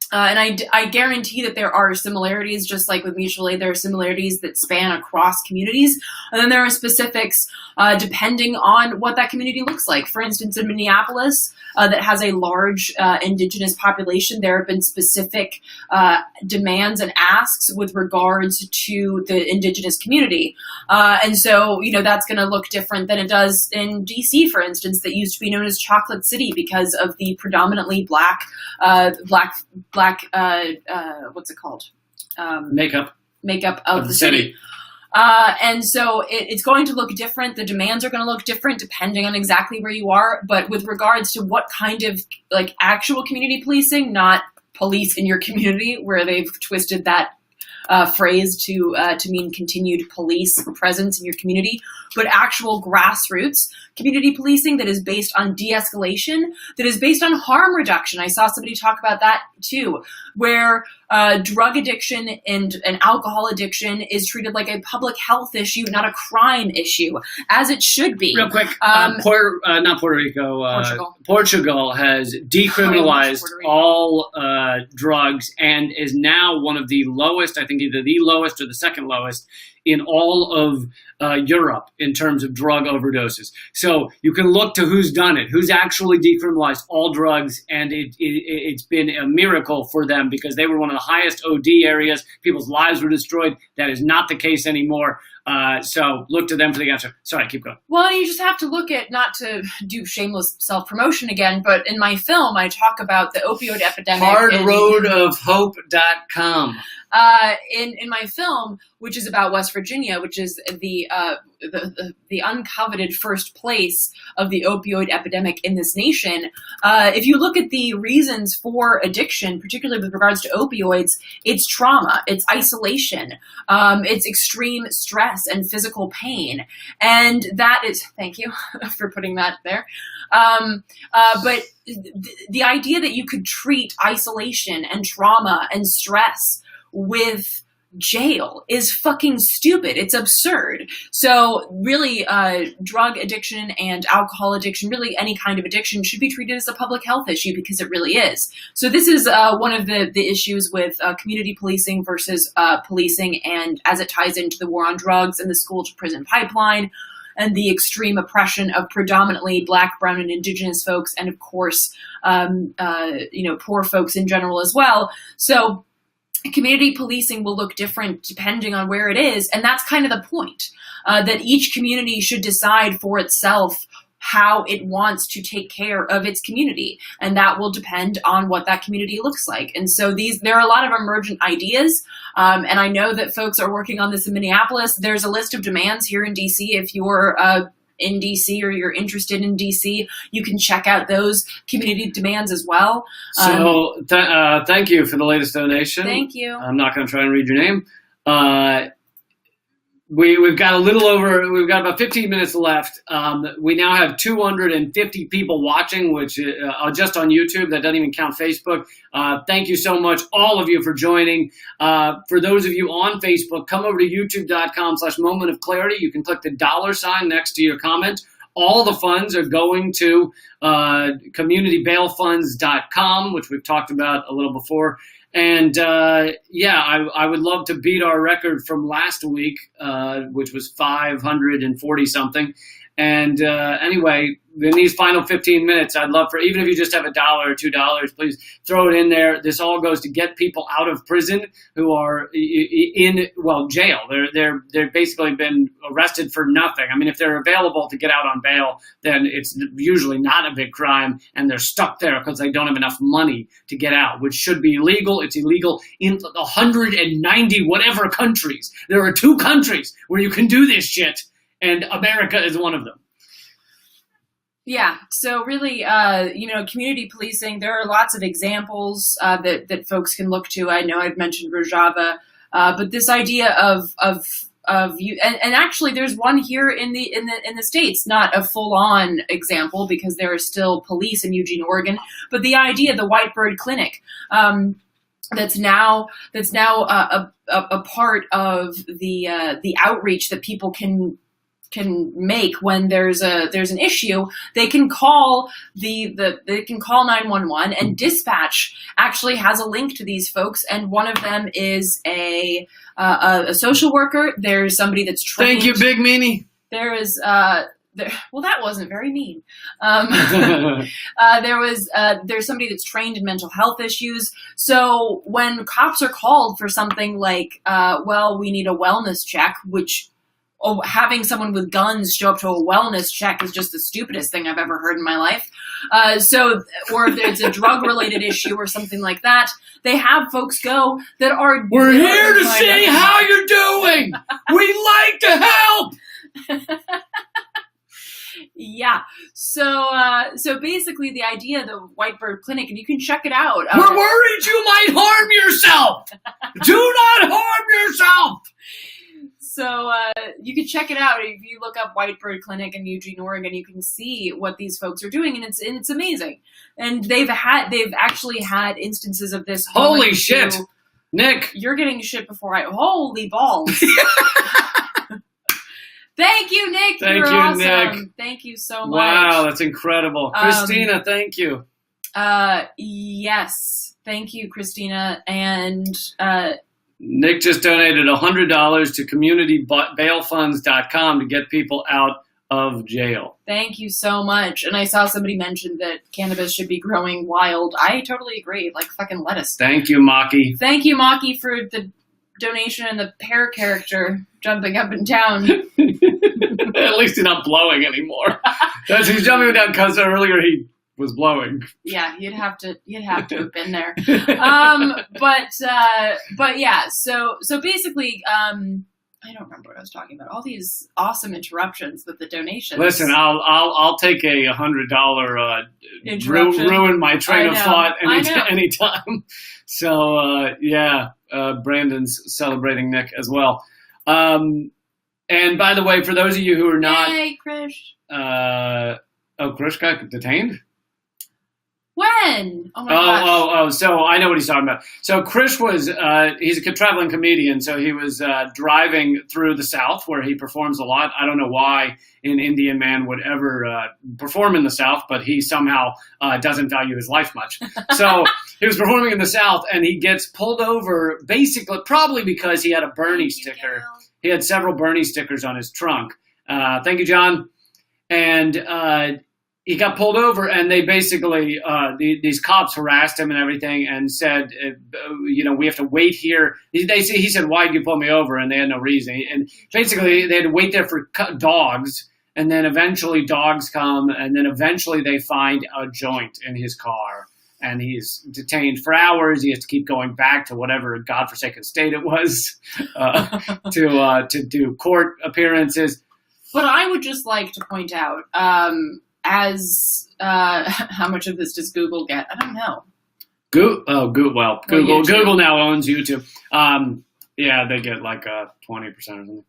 And I guarantee that there are similarities, just like with mutual aid, there are similarities that span across communities. And then there are specifics depending on what that community looks like. For instance, in Minneapolis, that has a large indigenous population, there have been specific demands and asks with regards to the indigenous community. And so, that's going to look different than it does in DC, for instance, that used to be known as Chocolate City because of the predominantly black, what's it called? Makeup of the city. And so it's going to look different. The demands are going to look different depending on exactly where you are. But with regards to what kind of actual community policing, not police in your community, where they've twisted that phrase to mean continued police presence in your community, but actual grassroots community policing that is based on de-escalation, that is based on harm reduction. I saw somebody talk about that too, where drug addiction and alcohol addiction is treated like a public health issue, not a crime issue, as it should be. Real quick, not Puerto Rico, Portugal has decriminalized all drugs and is now one of the lowest, I think either the lowest or the second lowest in all of Europe in terms of drug overdoses. So you can look to who's done it, who's actually decriminalized all drugs, and it's been a miracle for them because they were one of the highest OD areas. People's lives were destroyed. That is not the case anymore. So look to them for the answer. Sorry, keep going. Well, you just have to look at, not to do shameless self-promotion again, but in my film, I talk about the opioid epidemic. Hardroadofhope.com. In my film, which is about West Virginia, which is the uncoveted first place of the opioid epidemic in this nation. If you look at the reasons for addiction, particularly with regards to opioids, it's trauma, it's isolation, it's extreme stress and physical pain. And that is, thank you for putting that there. But the idea that you could treat isolation and trauma and stress with jail is fucking stupid. It's absurd. So really, drug addiction and alcohol addiction, really any kind of addiction, should be treated as a public health issue because it really is. So this is one of the issues with community policing versus policing, and as it ties into the war on drugs and the school to prison pipeline and the extreme oppression of predominantly Black, brown, and indigenous folks, and of course, poor folks in general as well. So community policing will look different depending on where it is, and that's kind of the point, that each community should decide for itself how it wants to take care of its community. And that will depend on what that community looks like. And so there are a lot of emergent ideas. And I know that folks are working on this in Minneapolis. There's a list of demands here in DC. If you're in DC or you're interested in DC, you can check out those community demands as well. So thank you for the latest donation. Thank you. I'm not going to try and read your name. We've got about 15 minutes left. We now have 250 people watching, which just on YouTube. That doesn't even count Facebook. Thank you so much, all of you, for joining. For those of you on Facebook, come over to youtube.com/momentofclarity. You can click the $ next to your comment. All the funds are going to communitybailfunds.com, which we've talked about a little before. And I would love to beat our record from last week, which was 540 something. And anyway, in these final 15 minutes, I'd love for, even if you just have $1 or $2, please throw it in there. This all goes to get people out of prison who are in jail. They're basically been arrested for nothing. I mean, if they're available to get out on bail, then it's usually not a big crime, and they're stuck there because they don't have enough money to get out, which should be illegal. It's illegal in 190 whatever countries. There are 2 countries where you can do this shit, and America is one of them. Yeah. So really, community policing, there are lots of examples that folks can look to. I know I've mentioned Rojava, but this idea of you, and actually there's one here in the States, not a full-on example because there are still police in Eugene, Oregon, but the idea, the White Bird Clinic, that's now a part of the outreach that people can make when there's an issue. They can call they can call 911, and Dispatch actually has a link to these folks, and one of them is a social worker. There's somebody that's trained. Thank you, Big Meanie. There is well, that wasn't very mean. There's somebody that's trained in mental health issues. So when cops are called for something like, we need a wellness check, which having someone with guns show up to a wellness check is just the stupidest thing I've ever heard in my life. Or if it's a drug-related issue or something like that, they have folks go that are... We're here to see how you're doing! We'd like to help! Yeah. So basically the idea of the White Bird Clinic, and you can check it out. We're worried you might harm yourself! Do not harm yourself! So you can check it out if you look up White Bird Clinic in Eugene, Oregon. You can see what these folks are doing, and it's amazing. And they've actually had instances of this. Holy shit, Nick! You're getting shit before holy balls! Thank you, Nick. Thank You're you, awesome. Nick. Thank you so much. Wow, that's incredible, Christina. Thank you. Yes, thank you, Christina, and. Nick just donated $100 to communitybailfunds.com to get people out of jail. Thank you so much. And I saw somebody mention that cannabis should be growing wild. I totally agree. Like fucking lettuce. Thank you, Maki. Thank you, Maki, for the donation and the pear character jumping up and down. At least he's not blowing anymore. He's jumping down because earlier he was blowing. Yeah, you'd have to have been there. But yeah, so basically, I don't remember what I was talking about. All these awesome interruptions with the donations. Listen, I'll take a $100 ruin my train of thought anytime. So Brandon's celebrating Nick as well. And by the way, for those of you who are not, hey, Krish. Krish got detained. When? Oh my gosh. So I know what he's talking about. So Krish was, he's a traveling comedian. So he was driving through the South where he performs a lot. I don't know why an Indian man would ever perform in the South, but he somehow doesn't value his life much. So he was performing in the South, and he gets pulled over basically probably because he had a Bernie sticker. He had several Bernie stickers on his trunk. Thank you, John. And he got pulled over, and they basically, these cops harassed him and everything and said, we have to wait here. He said, why did you pull me over? And they had no reason. And basically, they had to wait there for dogs. and then eventually dogs come, and then eventually they find a joint in his car. And he's detained for hours. He has to keep going back to whatever godforsaken state it was to do court appearances. But I would just like to point out, how much of this does Google get? I don't know. Google now owns YouTube. Yeah, they get like 20% or something.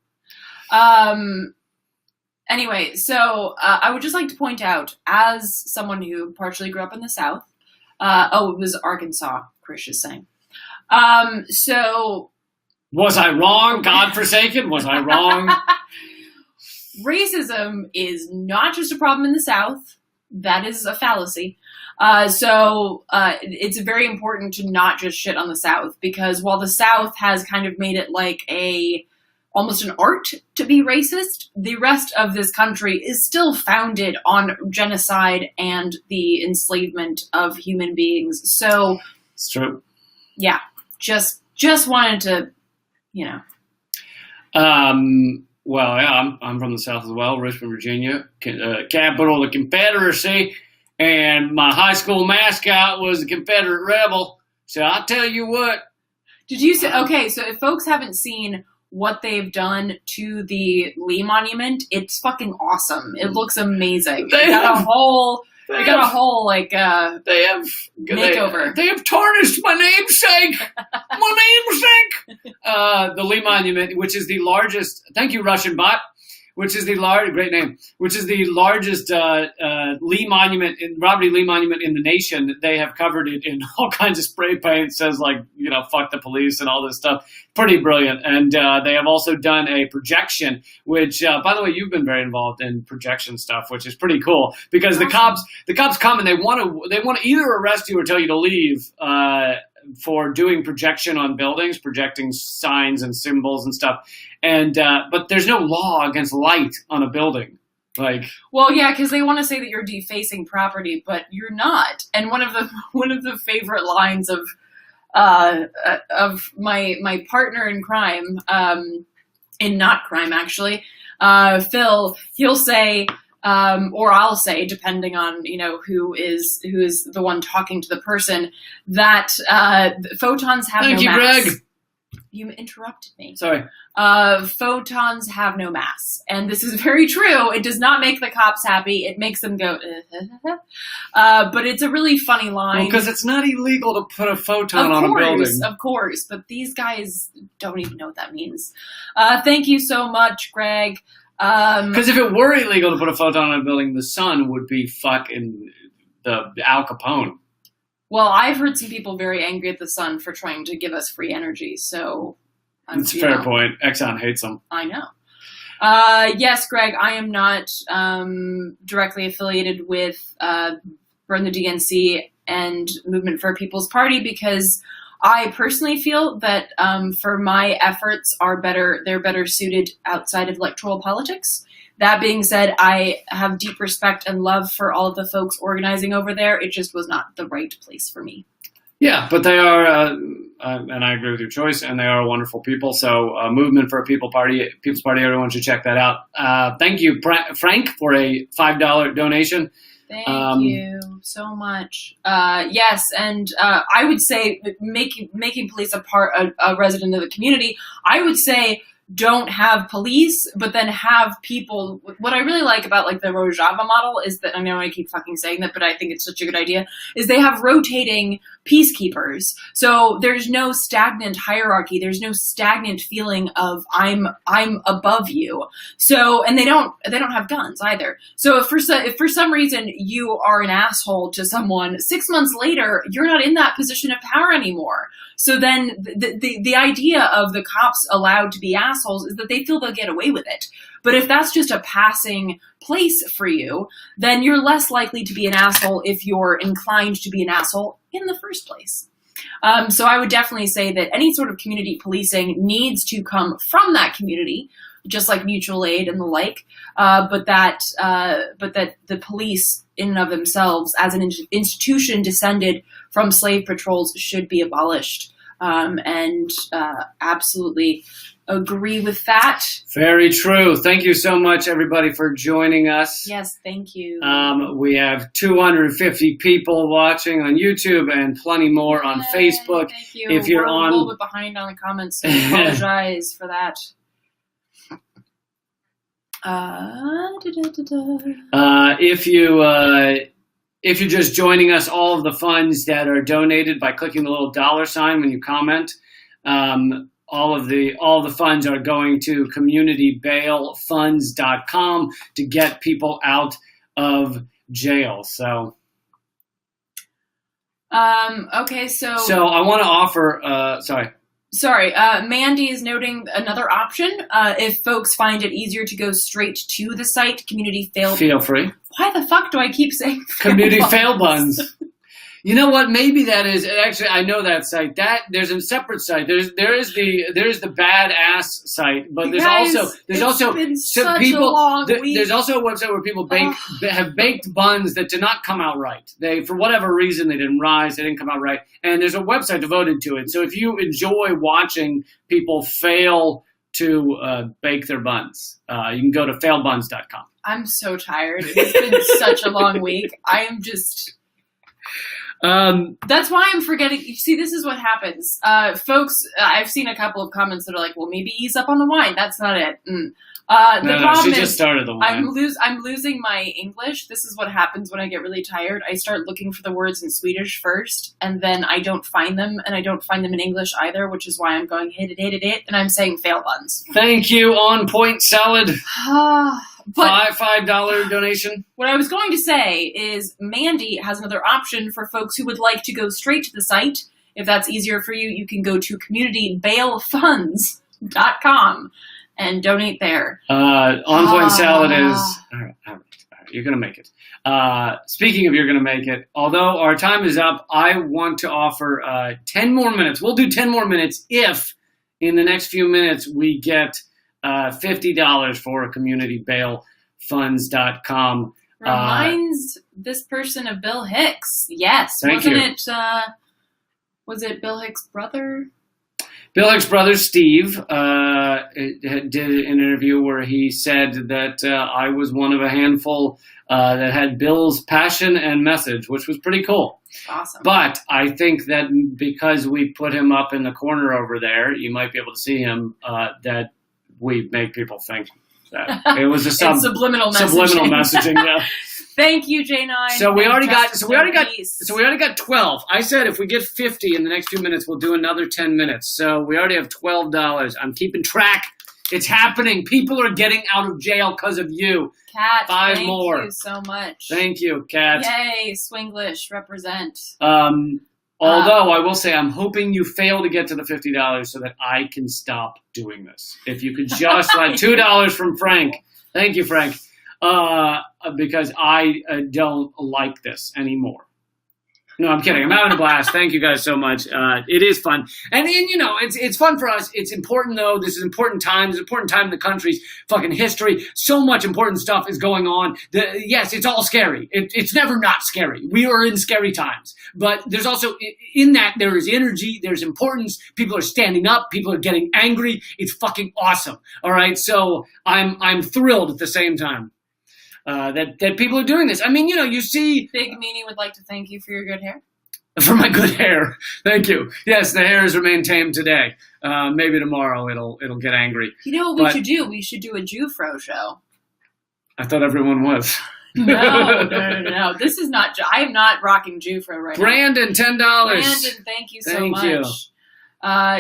Anyway, so I would just like to point out, as someone who partially grew up in the South, it was Arkansas, Krish is saying. So... Was I wrong? Godforsaken? Was I wrong? Racism is not just a problem in the South. That is a fallacy. So it's very important to not just shit on the South, because while the South has kind of made it like almost an art to be racist, the rest of this country is still founded on genocide and the enslavement of human beings. So it's true. Yeah, just wanted to, Well, yeah, I'm from the South as well, Richmond, Virginia, capital of the Confederacy, and my high school mascot was a Confederate rebel. So I'll tell you what. Did you say, okay, so if folks haven't seen what they've done to the Lee Monument, it's fucking awesome. It looks amazing. They got a whole makeover. They have tarnished my namesake. The Lee Monument, which is the largest. Thank you, Russian bot. Which is the great name. Which is the largest Lee Monument, Robert E. Lee Monument in the nation. They have covered it in all kinds of spray paint. It says fuck the police and all this stuff. Pretty brilliant. And they have also done a projection, which, by the way, you've been very involved in projection stuff, which is pretty cool because the cops come and they want to either arrest you or tell you to leave. For doing projection on buildings, projecting signs and symbols and stuff, and but there's no law against light on a building. Well, yeah, because they want to say that you're defacing property, but you're not. And one of the favorite lines of my partner in crime, in not crime actually, Phil, he'll say. Or I'll say, depending on who is the one talking to the person, that photons have Thank no you, mass. Greg. You interrupted me. Sorry. Photons have no mass, and this is very true. It does not make the cops happy. It makes them go. But it's a really funny line. Well, because it's not illegal to put a photon on a building. Of course, but these guys don't even know what that means. Thank you so much, Greg. Because if it were illegal to put a photon on a building, the sun would be fucking the Al Capone. Well, I've heard some people very angry at the sun for trying to give us free energy, so... That's a fair point. Exxon hates them. I know. Yes, Greg, I am not directly affiliated with Burn the DNC and Movement for a People's Party because I personally feel that for my efforts they're better suited outside of electoral politics. That being said, I have deep respect and love for all of the folks organizing over there. It just was not the right place for me. Yeah, but they are, and I agree with your choice, and they are wonderful people. So Movement for a People's Party, everyone should check that out. Thank you, Frank, for a $5 donation. Thank you so much. Yes, and I would say making police a resident of the community, I would say don't have police, but then have people. What I really like about the Rojava model is that, I know I keep fucking saying that, but I think it's such a good idea, is they have rotating peacekeepers. So there's no stagnant hierarchy. There's no stagnant feeling of I'm above you. So, and they don't have guns either. So if for some reason you are an asshole to someone, 6 months later, you're not in that position of power anymore. So then the idea of the cops allowed to be assholes is that they feel they'll get away with it. But if that's just a passing place for you, then you're less likely to be an asshole if you're inclined to be an asshole in the first place. So I would definitely say that any sort of community policing needs to come from that community, just like mutual aid and the like, but that the police in and of themselves as an institution descended from slave patrols should be abolished. And absolutely agree with that. Very true. Thank you so much, everybody, for joining us. Yes, thank you. We have 250 people watching on YouTube and plenty more on Facebook. Thank you. If you're We're on, a little bit behind on the comments, so I apologize for that. If you're just joining us, all of the funds that are donated by clicking the little $ when you comment, all of the funds are going to communitybailfunds.com to get people out of jail. So, okay, so I want to offer. Sorry, Mandy is noting another option. If folks find it easier to go straight to the site, Feel free. Why the fuck do I keep saying Community fail buns? You know what? Maybe that is actually. I know that site. That there's a separate site. There is the badass site, but there's also some people. There's also a website where people have baked buns that did not come out right. They, for whatever reason, they didn't rise. They didn't come out right, and there's a website devoted to it. So if you enjoy watching people fail to bake their buns, you can go to failbuns.com. I'm so tired. It's been such a long week. I am just. That's why I'm forgetting. You see, this is what happens. Folks, I've seen a couple of comments that are like, well, maybe ease up on the wine. That's not it. The problem she just started the wine. I'm losing my English. This is what happens when I get really tired. I start looking for the words in Swedish first, and then I don't find them, and I don't find them in English either, which is why I'm going hit it, and I'm saying fail buns. Thank you, On Point Salad. But $5 donation. What I was going to say is Mandy has another option for folks who would like to go straight to the site. If that's easier for you, you can go to communitybailfunds.com and donate there. On Point Salad is... All right, you're going to make it. Speaking of you're going to make it, although our time is up, I want to offer 10 more minutes. We'll do 10 more minutes if in the next few minutes we get... $50 for communitybailfunds.com. Reminds this person of Bill Hicks. Yes. Was it Bill Hicks' brother? Bill Hicks' brother, Steve, did an interview where he said that I was one of a handful that had Bill's passion and message, which was pretty cool. Awesome. But I think that because we put him up in the corner over there, you might be able to see him, that we make people think that it was a subliminal messaging. Yeah. Thank you, J9. So we already got 12. I said if we get 50 in the next few minutes, we'll do another 10 minutes. So we already have $12. I'm keeping track. It's happening. People are getting out of jail because of you. Kat, 5 more. Thank you so much. Thank you, Kat. Yay, Swinglish, represent. Although I will say I'm hoping you fail to get to the $50 so that I can stop doing this. If you could just like $2 from Frank. Thank you, Frank. Because I don't like this anymore. No, I'm kidding. I'm having a blast. Thank you guys so much. It is fun. And it's fun for us. It's important, though. This is important time. It's an important time in the country's fucking history. So much important stuff is going on. Yes, it's all scary. It's never not scary. We are in scary times. But there's also, in that, there is energy. There's importance. People are standing up. People are getting angry. It's fucking awesome. All right? So I'm thrilled at the same time. That people are doing this. I mean, you see... Big Meanie would like to thank you for your good hair. For my good hair. Thank you. Yes, the hair has remained tame today. Maybe tomorrow it'll get angry. You know what we should do? We should do a Jufro show. I thought everyone was. No. This is not... I am not rocking Jufro right Brandon, $10. Brandon, thank you so much. You.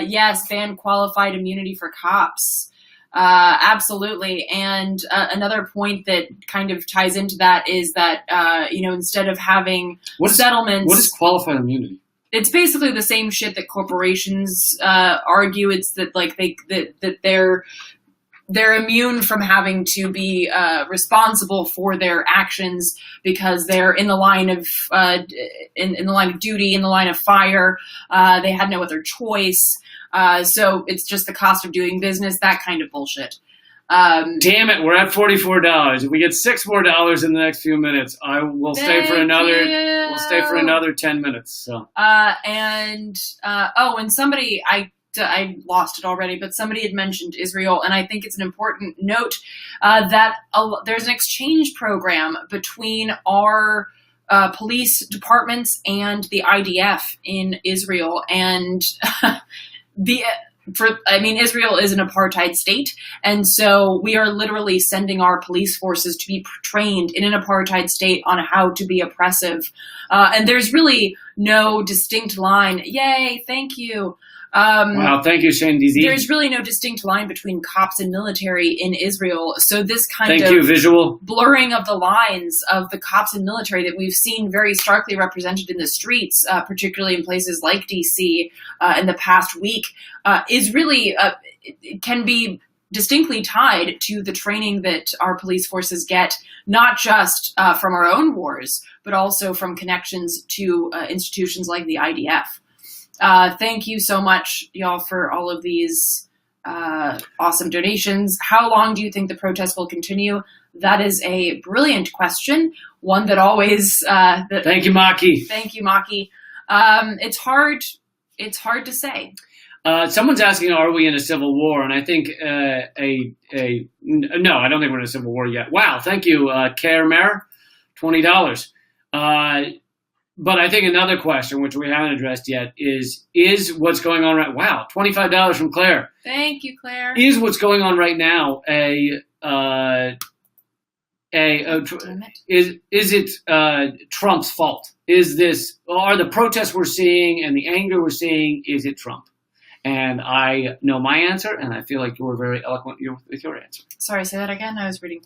Yes, ban qualified immunity for cops. Absolutely. And another point that kind of ties into that is that, instead of having settlements... What is qualified immunity? It's basically the same shit that corporations argue. It's that that they're immune from having to be responsible for their actions because they're in the line of in the line of duty, in the line of fire. They had no other choice. So it's just the cost of doing business, that kind of bullshit. Damn it, we're at $44. If we get $6 more in the next few minutes, I will stay for another. We'll stay for another 10 minutes. So. And somebody, I I lost it already, but somebody had mentioned Israel, and I think it's an important note that there's an exchange program between our police departments and the IDF in Israel, and Israel is an apartheid state, and so we are literally sending our police forces to be trained in an apartheid state on how to be oppressive. And there's really no distinct line. Yay, thank you. Wow, thank you, Shane DZ. There's really no distinct line between cops and military in Israel. So this kind Thank you, visual. blurring of the lines of the cops and military that we've seen very starkly represented in the streets, particularly in places like DC in the past week, is really, it can be distinctly tied to the training that our police forces get, not just from our own wars, but also from connections to institutions like the IDF. Thank you so much, y'all, for all of these awesome donations. How long do you think the protest will continue? That is a brilliant question. One that always... Thank you, Maki. Thank you, Maki. It's hard to say. Someone's asking, are we in a civil war? And I think no, I don't think we're in a civil war yet. Wow, thank you, Care Mayor, $20. But I think another question, which we haven't addressed yet, is what's going on right? Wow, $25 from Claire. Thank you, Claire. Is what's going on right now is it Trump's fault? Are the protests we're seeing and the anger we're seeing, is it Trump? And I know my answer, and I feel like you were very eloquent with your answer. Sorry, say that again. I was reading.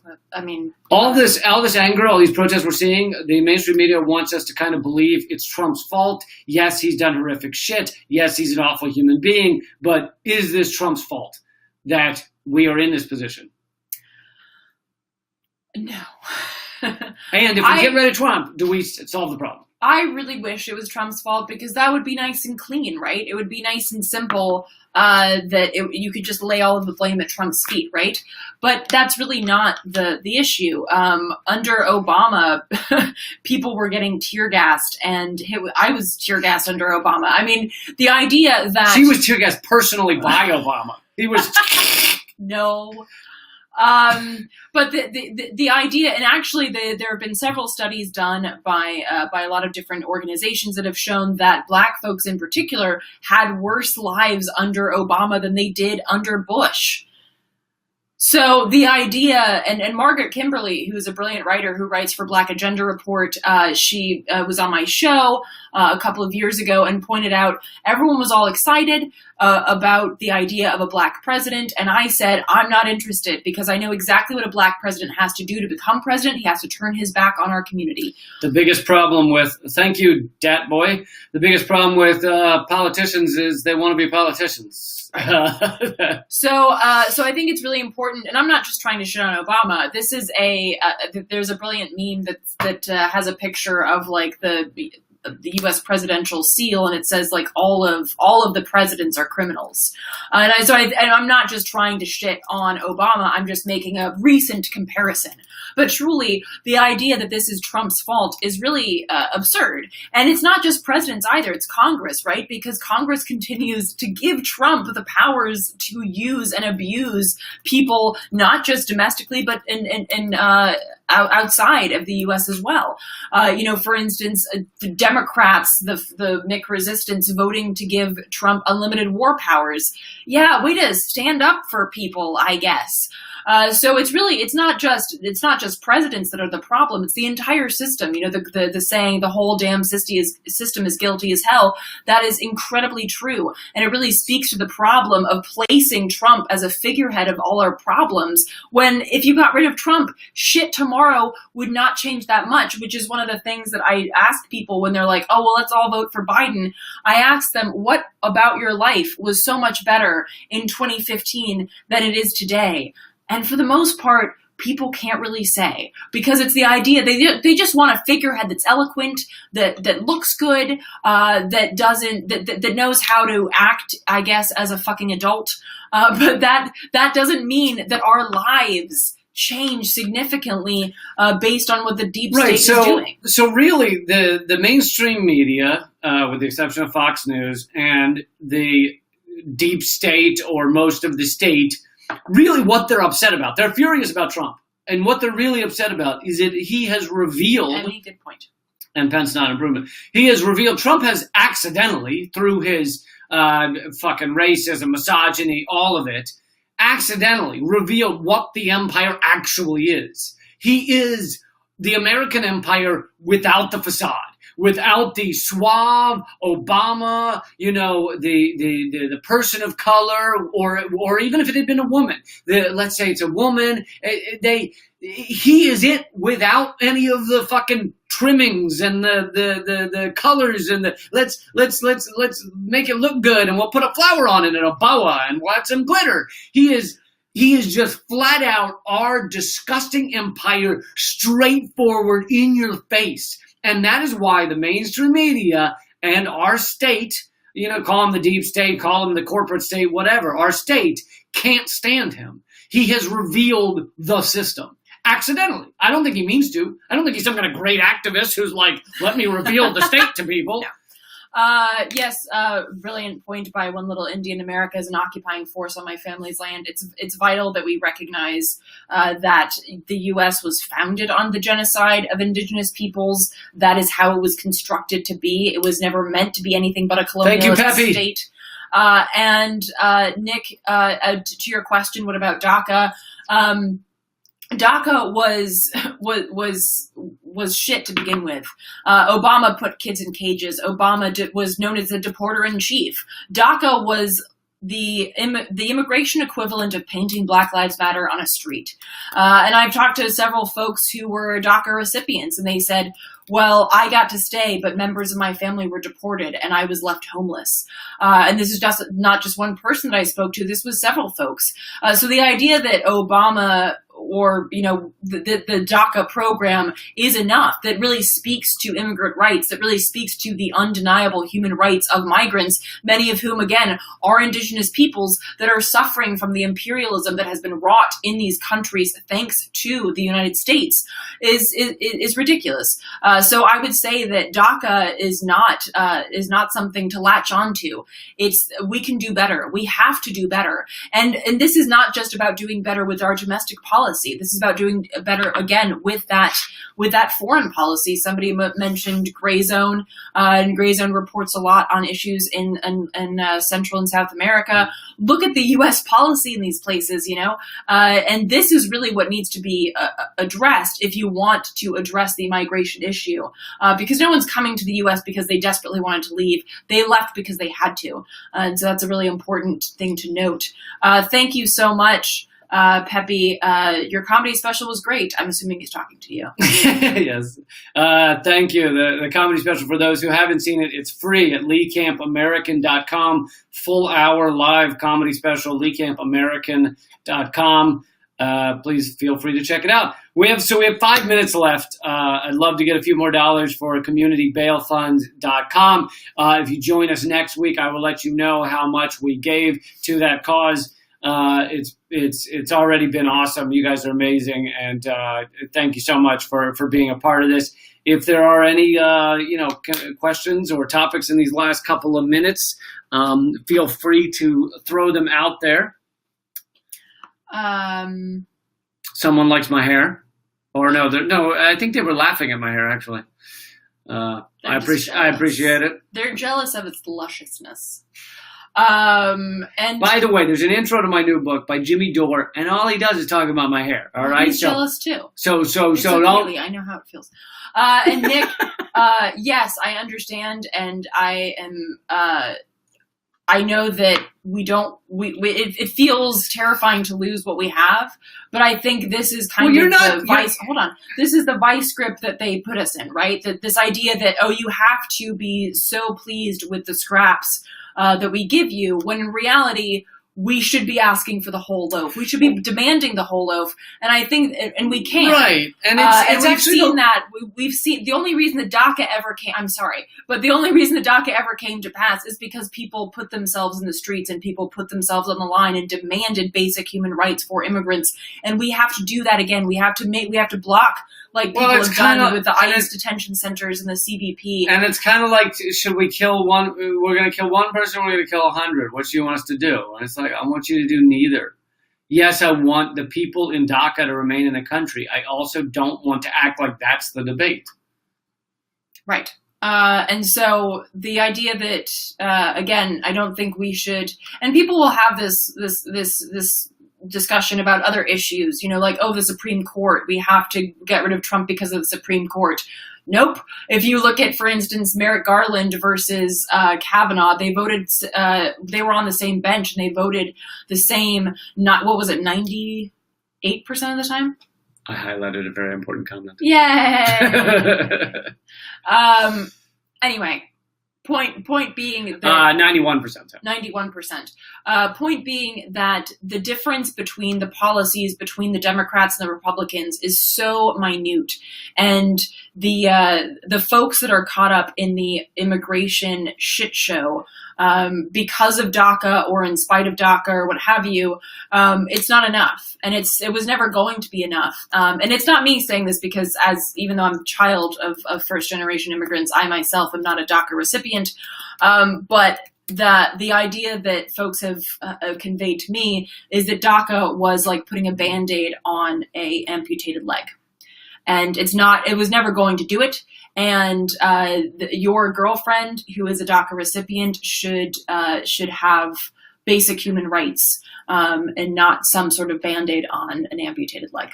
All this anger, all these protests we're seeing, the mainstream media wants us to kind of believe it's Trump's fault. Yes, he's done horrific shit. Yes, he's an awful human being. But is this Trump's fault that we are in this position? No. And if we get rid of Trump, do we solve the problem? I really wish it was Trump's fault, because that would be nice and clean, right? It would be nice and simple that you could just lay all of the blame at Trump's feet, right? But that's really not the issue. Under Obama, people were getting tear gassed, and I was tear gassed under Obama. I mean, the idea that she was tear gassed personally by Obama. He was no. But the idea, and actually there have been several studies done by a lot of different organizations that have shown that Black folks in particular had worse lives under Obama than they did under Bush. So the idea, and Margaret Kimberly, who's a brilliant writer who writes for Black Agenda Report, she was on my show a couple of years ago and pointed out everyone was all excited about the idea of a Black president. And I said, I'm not interested, because I know exactly what a Black president has to do to become president. He has to turn his back on our community. The biggest problem with, thank you, Dat Boy, the biggest problem with politicians is they want to be politicians. So I think it's really important, and I'm not just trying to shit on Obama. This is there's a brilliant meme that has a picture of like the U.S. presidential seal, and it says like all of the presidents are criminals. And I'm not just trying to shit on Obama. I'm just making a recent comparison. But truly, the idea that this is Trump's fault is really absurd. And it's not just presidents either. It's Congress, right? Because Congress continues to give Trump the powers to use and abuse people, not just domestically, but in outside of the U.S. as well. For instance, the Democrats, the Mick resistance, voting to give Trump unlimited war powers. Yeah, way to stand up for people, I guess. So it's not just presidents that are the problem. It's the entire system. The saying, the whole damn system is guilty as hell. That is incredibly true. And it really speaks to the problem of placing Trump as a figurehead of all our problems, when if you got rid of Trump, shit tomorrow would not change that much, which is one of the things that I ask people when they're like, oh, well, let's all vote for Biden. I ask them, what about your life was so much better in 2015 than it is today? And for the most part, people can't really say, because it's the idea they just want a figurehead that's eloquent, that looks good, that knows how to act, I guess, as a fucking adult. But that doesn't mean that our lives change significantly based on what the deep state is doing. So really, the mainstream media, with the exception of Fox News, and the deep state or most of the state, really what they're upset about. They're furious about Trump. And what they're really upset about is that he has revealed... Any good point. And Pence not improvement. He has revealed, Trump has accidentally, through his fucking racism, misogyny, all of it, accidentally revealed what the empire actually is. He is the American empire without the facade, without the suave Obama, the person of color, or even if it had been a woman, let's say it's a woman, he is it without any of the fucking trimmings and the colors and the let's make it look good, and we'll put a flower on it and a boa and we'll add some glitter. He is just flat out our disgusting empire, straightforward in your face. And that is why the mainstream media and our state, call him the deep state, call him the corporate state, whatever, our state can't stand him. He has revealed the system. Accidentally. I don't think he means to. I don't think he's some kind of great activist who's like, let me reveal the state to people. No. Yes, brilliant point by one little Indian. America is an occupying force on my family's land. It's vital that we recognize that the U.S. was founded on the genocide of indigenous peoples. That is how it was constructed to be. It was never meant to be anything but a colonialist state. And Nick, to your question, what about DACA? DACA was shit to begin with. Obama put kids in cages. Obama was known as the deporter in chief. DACA was the immigration equivalent of painting Black Lives Matter on a street. And I've talked to several folks who were DACA recipients, and they said, well, I got to stay, but members of my family were deported, and I was left homeless. And this is just not just one person that I spoke to. This was several folks. So the idea that Obama or, the DACA program is enough, that really speaks to immigrant rights, that really speaks to the undeniable human rights of migrants, many of whom, again, are indigenous peoples that are suffering from the imperialism that has been wrought in these countries thanks to the United States, is ridiculous. So I would say that DACA is not something to latch onto. We can do better. We have to do better. And this is not just about doing better with our domestic policy. This is about doing better, again, with that foreign policy. Somebody mentioned Gray Zone, and Gray Zone reports a lot on issues in Central and South America. Look at the U.S. policy in these places, and this is really what needs to be addressed if you want to address the migration issue, because no one's coming to the U.S. because they desperately wanted to leave. They left because they had to, and so that's a really important thing to note. Thank you so much. Pepe, your comedy special was great. I'm assuming he's talking to you. Yes. Thank you. The comedy special, for those who haven't seen it, it's free at leecampamerican.com. Full hour live comedy special, leecampamerican.com. Please feel free to check it out. We have 5 minutes left. I'd love to get a few more dollars for communitybailfund.com. If you join us next week, I will let you know how much we gave to that cause. It's already been awesome. You guys are amazing, and thank you so much for being a part of this. If there are any questions or topics in these last couple of minutes, feel free to throw them out there. Someone likes my hair, or no? I think they were laughing at my hair actually. I appreciate it. They're jealous of its lusciousness. And by the way, there's an intro to my new book by Jimmy Dore, and all he does is talk about my hair. All right, he's jealous too. So really, I know how it feels. And Nick, yes, I understand, and I am. I know that it feels terrifying to lose what we have, but I think this is kind of the vice. Hold on, this is the vice grip that they put us in, right? That this idea that you have to be so pleased with the scraps that we give you, when in reality we should be asking for the whole loaf. We should be demanding the whole loaf. And I think, and we can't. Right. And and we've seen that. We've seen the only reason the DACA ever came, I'm sorry, but the only reason the DACA ever came to pass is because people put themselves in the streets and people put themselves on the line and demanded basic human rights for immigrants. And we have to do that again. We have to block, like people have done with the ICE detention centers and the CBP. And it's kind of like, should we kill one? We're going to kill one person, or we're going to kill 100. What do you want us to do? And it's like, I want you to do neither. Yes, I want the people in DACA to remain in the country. I also don't want to act like that's the debate. Right. And so the idea that, again, I don't think we should, and people will have this discussion about other issues, like, oh, the Supreme Court, we have to get rid of Trump because of the Supreme Court. Nope. If you look at, for instance, Merrick Garland versus Kavanaugh, they voted, they were on the same bench and they voted the same, 98% of the time? I highlighted a very important comment. Yay! Anyway, point being that 91%. 91%. Point being that the difference between the policies between the Democrats and the Republicans is so minute, and the folks that are caught up in the immigration shit show because of DACA or in spite of DACA or what have you, it's not enough, and it was never going to be enough. And it's not me saying this because, even though I'm a child of first generation immigrants, I myself am not a DACA recipient, but the idea that folks have conveyed to me is that DACA was like putting a Band-Aid on a amputated leg. And it was never going to do it. And your girlfriend, who is a DACA recipient, should have basic human rights and not some sort of Band-Aid on an amputated leg.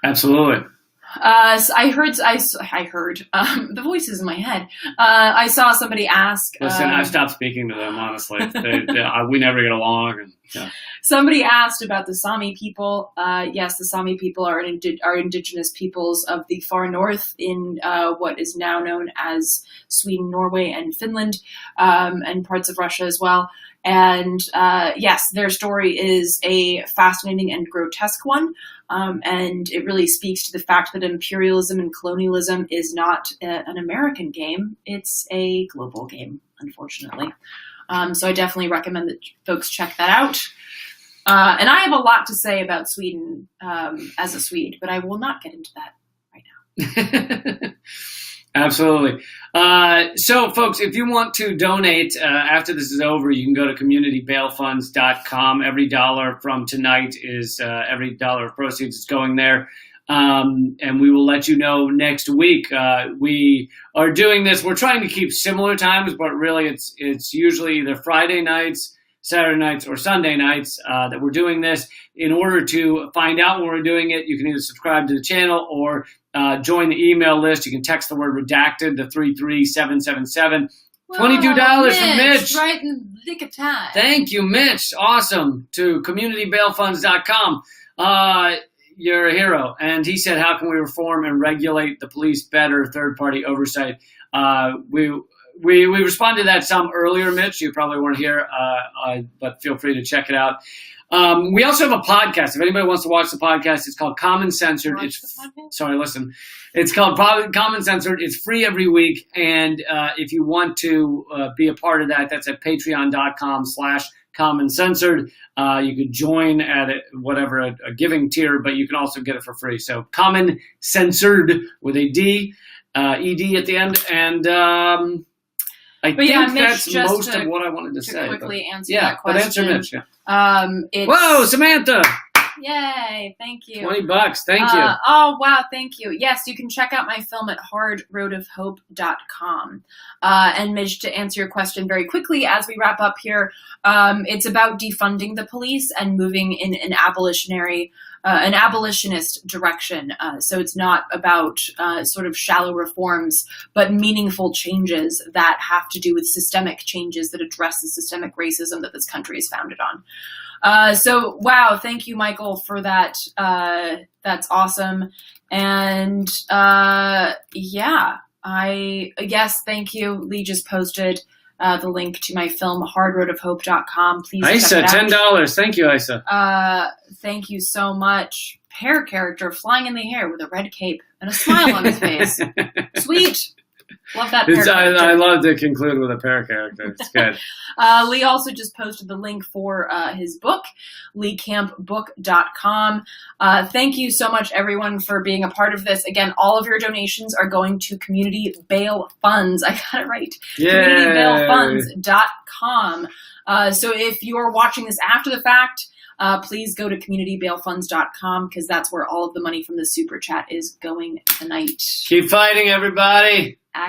Absolutely. I heard the voices in my head. I saw somebody ask. Listen, I've stopped speaking to them, honestly. We never get along. And, yeah. Somebody asked about the Sami people. Yes, the Sami people are indigenous peoples of the far north in what is now known as Sweden, Norway, and Finland, and parts of Russia as well. And yes, their story is a fascinating and grotesque one. And it really speaks to the fact that imperialism and colonialism is not an American game. It's a global game, unfortunately. So I definitely recommend that folks check that out. And I have a lot to say about Sweden as a Swede, but I will not get into that right now. Absolutely. So, folks, if you want to donate after this is over, you can go to communitybailfunds.com. Every dollar from tonight is every dollar of proceeds is going there. And we will let you know next week. We are doing this. We're trying to keep similar times, but really it's usually either Friday nights, Saturday nights, or Sunday nights that we're doing this. In order to find out when we're doing it, you can either subscribe to the channel or join the email list. You can text the word redacted to 33777. $22 from Mitch. Right in the nick of time. Thank you, Mitch. Awesome. To communitybailfunds.com. You're a hero. And he said, how can we reform and regulate the police better? Third-party oversight. We responded to that some earlier, Mitch. You probably weren't here, but feel free to check it out. We also have a podcast. If anybody wants to watch the podcast, it's called Common Censored. It's called Common Censored. It's free every week. And if you want to be a part of that, that's at patreon.com/Common Censored. You could join at a giving tier, but you can also get it for free. So Common Censored with a D, ED at the end. And I think that's most of what I wanted to say. Quickly answer that question. But answer Mitch. Yeah. Whoa, Samantha! Yay, thank you. $20, thank you. Oh, wow, thank you. Yes, you can check out my film at hardroadofhope.com. And Midge, to answer your question very quickly as we wrap up here, it's about defunding the police and moving in an abolitionist direction. So it's not about sort of shallow reforms, but meaningful changes that have to do with systemic changes that address the systemic racism that this country is founded on. So, wow, thank you, Michael, for that. That's awesome. And yes, thank you. Lee just posted the link to my film, hardroadofhope.com. Please Isa, check it out. $10. Thank you, Isa. Thank you so much. Pear character flying in the air with a red cape and a smile on his face. Sweet. Love that pear character. I love to conclude with a pear character. It's good. Lee also just posted the link for his book, leecampbook.com. Thank you so much, everyone, for being a part of this. Again, all of your donations are going to Community Bail Funds. I got it right. CommunityBailFunds.com. So if you're watching this after the fact, please go to CommunityBailFunds.com because that's where all of the money from the Super Chat is going tonight. Keep fighting, everybody.